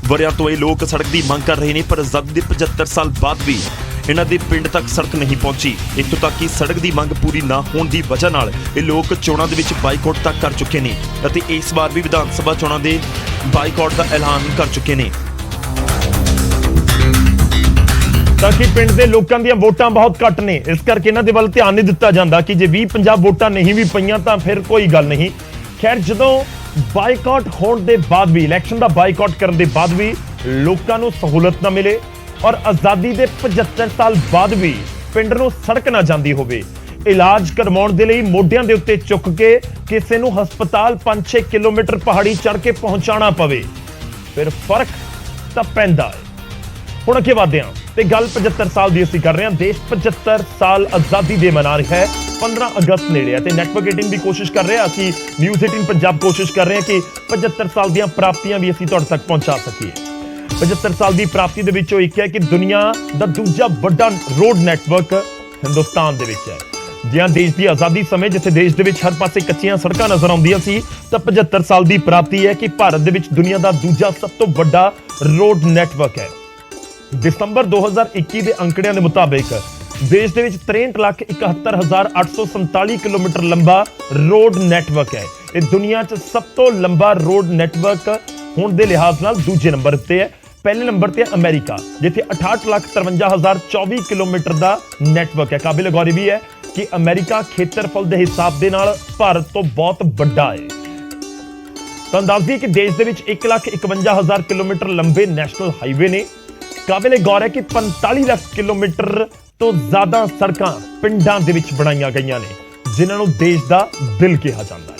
ਵਰਿਆਂ ਤੋਂ ਇਹ ਲੋਕ ਸੜਕ ਦੀ ਮੰਗ ਕਰ ਰਹੇ ਨੇ ਪਰ ਆਜ਼ਾਦੀ ਦੇ 75 ਸਾਲ ਬਾਅਦ ਵੀ ਇਹਨਾਂ ਦੇ ਪਿੰਡ ਤੱਕ ਸੜਕ ਨਹੀਂ ਪਹੁੰਚੀ। ਇੱਥੋਂ ਤੱਕ ਕਿ ਸੜਕ ਦੀ ਮੰਗ ਪੂਰੀ ਨਾ ਹੋਣ ਦੀ ਵਜ੍ਹਾ ਨਾਲ ਇਹ ਲੋਕ ਚੋਣਾਂ ਦੇ ਵਿੱਚ ਬਾਈਕਾਟ ਤੱਕ ਕਰ ਚੁੱਕੇ ਨੇ ਅਤੇ ਇਸ ਵਾਰ ਵੀ ਵਿਧਾਨ ਸਭਾ ਚੋਣਾਂ ਦੇ ਬਾਈਕਾਟ ਦਾ ਐਲਾਨ ਕਰ ਚੁੱਕੇ ਨੇ। ਤਾਂ ਕਿ ਪਿੰਡ ਦੇ ਲੋਕਾਂ ਦੀਆਂ ਵੋਟਾਂ ਬਹੁਤ ਘੱਟ ਨੇ, ਇਸ ਕਰਕੇ ਇਹਨਾਂ ਦੇ ਵੱਲ ਧਿਆਨ ਨਹੀਂ ਦਿੱਤਾ ਜਾਂਦਾ ਕਿ ਜੇ 20-50 ਵੋਟਾਂ ਨਹੀਂ ਵੀ ਪਈਆਂ ਤਾਂ ਫਿਰ ਕੋਈ ਗੱਲ ਨਹੀਂ। ਖੈਰ ਜਦੋਂ ਬਾਈਕਾਟ ਹੋਣ ਦੇ ਬਾਅਦ ਵੀ, ਇਲੈਕਸ਼ਨ ਦਾ ਬਾਈਕਾਟ ਕਰਨ ਦੇ ਬਾਅਦ ਵੀ ਲੋਕਾਂ ਨੂੰ ਸਹੂਲਤ ਨਾ ਮਿਲੇ ਔਰ ਆਜ਼ਾਦੀ ਦੇ 75 ਸਾਲ ਬਾਅਦ ਵੀ ਪਿੰਡ ਨੂੰ ਸੜਕ ਨਾ ਜਾਂਦੀ ਹੋਵੇ, ਇਲਾਜ ਕਰਵਾਉਣ ਦੇ ਲਈ ਮੋਢਿਆਂ ਦੇ ਉੱਤੇ ਚੁੱਕ ਕੇ ਕਿਸੇ ਨੂੰ ਹਸਪਤਾਲ 5-6 ਕਿਲੋਮੀਟਰ ਪਹਾੜੀ ਚੜ੍ਹ ਕੇ ਪਹੁੰਚਾਉਣਾ ਪਵੇ, ਫਿਰ ਫਰਕ ਤਾਂ ਪੈਂਦਾ ਹੈ। ਹੁਣ ਅੱਗੇ ਵਧਦੇ ਹਾਂ ਤੇ ਗੱਲ 75 ਸਾਲ ਦੀ ਅਸੀਂ ਕਰ ਰਹੇ ਹਾਂ। ਦੇਸ਼ 75 ਸਾਲ ਆਜ਼ਾਦੀ ਦੇ ਮਨਾ ਰਿਹਾ ਹੈ। 15 ਅਗਸਤ ਨੇੜੇ ਹੈ ਤੇ ਨੈਟਵਰਕ 18 ਵੀ ਕੋਸ਼ਿਸ਼ ਕਰ ਰਿਹਾ, ਅਸੀਂ ਨਿਊਜ਼ 18 ਪੰਜਾਬ ਕੋਸ਼ਿਸ਼ ਕਰ ਰਹੇ ਹਾਂ ਕਿ 75 ਸਾਲ ਦੀਆਂ ਪ੍ਰਾਪਤੀਆਂ ਵੀ ਅਸੀਂ ਤੁਹਾਡੇ ਤੱਕ ਪਹੁੰਚਾ ਸਕੀਏ। 75 ਸਾਲ ਦੀ ਪ੍ਰਾਪਤੀ ਦੇ ਵਿੱਚੋਂ ਇੱਕ ਹੈ ਕਿ ਦੁਨੀਆ ਦਾ ਦੂਜਾ ਵੱਡਾ ਰੋਡ ਨੈਟਵਰਕ ਹਿੰਦੁਸਤਾਨ ਦੇ ਵਿੱਚ ਹੈ। ਜਿਹਾਂ ਦੇਸ਼ ਦੀ ਆਜ਼ਾਦੀ ਸਮੇਂ ਜਿੱਥੇ ਦੇਸ਼ ਦੇ ਵਿੱਚ ਹਰ ਪਾਸੇ ਕੱਚੀਆਂ ਸੜਕਾਂ ਨਜ਼ਰ ਆਉਂਦੀਆਂ ਸੀ ਤਾਂ 75 ਸਾਲ ਦੀ ਪ੍ਰਾਪਤੀ ਹੈ ਕਿ ਭਾਰਤ ਦੇ ਵਿੱਚ ਦੁਨੀਆ ਦਾ ਦੂਜਾ ਸਭ ਤੋਂ ਵੱਡਾ ਰੋਡ ਨੈਟਵਰਕ ਹੈ। ਦਸੰਬਰ 2021 ਦੇ ਅੰਕੜਿਆਂ ਦੇ ਮੁਤਾਬਿਕ ਦੇਸ਼ ਦੇ ਵਿੱਚ 63,71,847 ਕਿਲੋਮੀਟਰ ਲੰਬਾ ਰੋਡ ਨੈਟਵਰਕ ਹੈ। ਇਹ ਦੁਨੀਆ 'ਚ ਸਭ ਤੋਂ ਲੰਬਾ ਰੋਡ ਨੈਟਵਰਕ ਹੋਣ ਦੇ ਲਿਹਾਜ਼ ਨਾਲ ਦੂਜੇ ਨੰਬਰ ਤੇ ਹੈ। ਪਹਿਲੇ ਨੰਬਰ ਤੇ ਅਮਰੀਕਾ ਜਿੱਥੇ 68,53,024 ਕਿਲੋਮੀਟਰ ਦਾ ਨੈਟਵਰਕ ਹੈ। ਕਾਬਿਲ ਗੌਰ ਵੀ ਹੈ ਕਿ ਅਮਰੀਕਾ ਖੇਤਰਫਲ ਦੇ ਹਿਸਾਬ ਦੇ ਨਾਲ ਭਾਰਤ ਤੋਂ ਬਹੁਤ ਵੱਡਾ ਹੈ। ਤਾਂ ਦੱਸ ਦਈਏ ਕਿ ਦੇਸ਼ ਦੇ ਵਿੱਚ 1,51,000 ਕਿਲੋਮੀਟਰ ਲੰਬੇ ਨੈਸ਼ਨਲ ਹਾਈਵੇ ਨੇ। ਕਾਬਿਲ ਗੌਰ ਹੈ ਕਿ 45 ਲੱਖ ਕਿਲੋਮੀਟਰ ਤੋਂ ਜ਼ਿਆਦਾ ਸੜਕਾਂ ਪਿੰਡਾਂ ਦੇ ਵਿੱਚ ਬਣਾਈਆਂ ਗਈਆਂ ਨੇ ਜਿਨ੍ਹਾਂ ਨੂੰ ਦੇਸ਼ ਦਾ ਦਿਲ ਕਿਹਾ ਜਾਂਦਾ ਹੈ।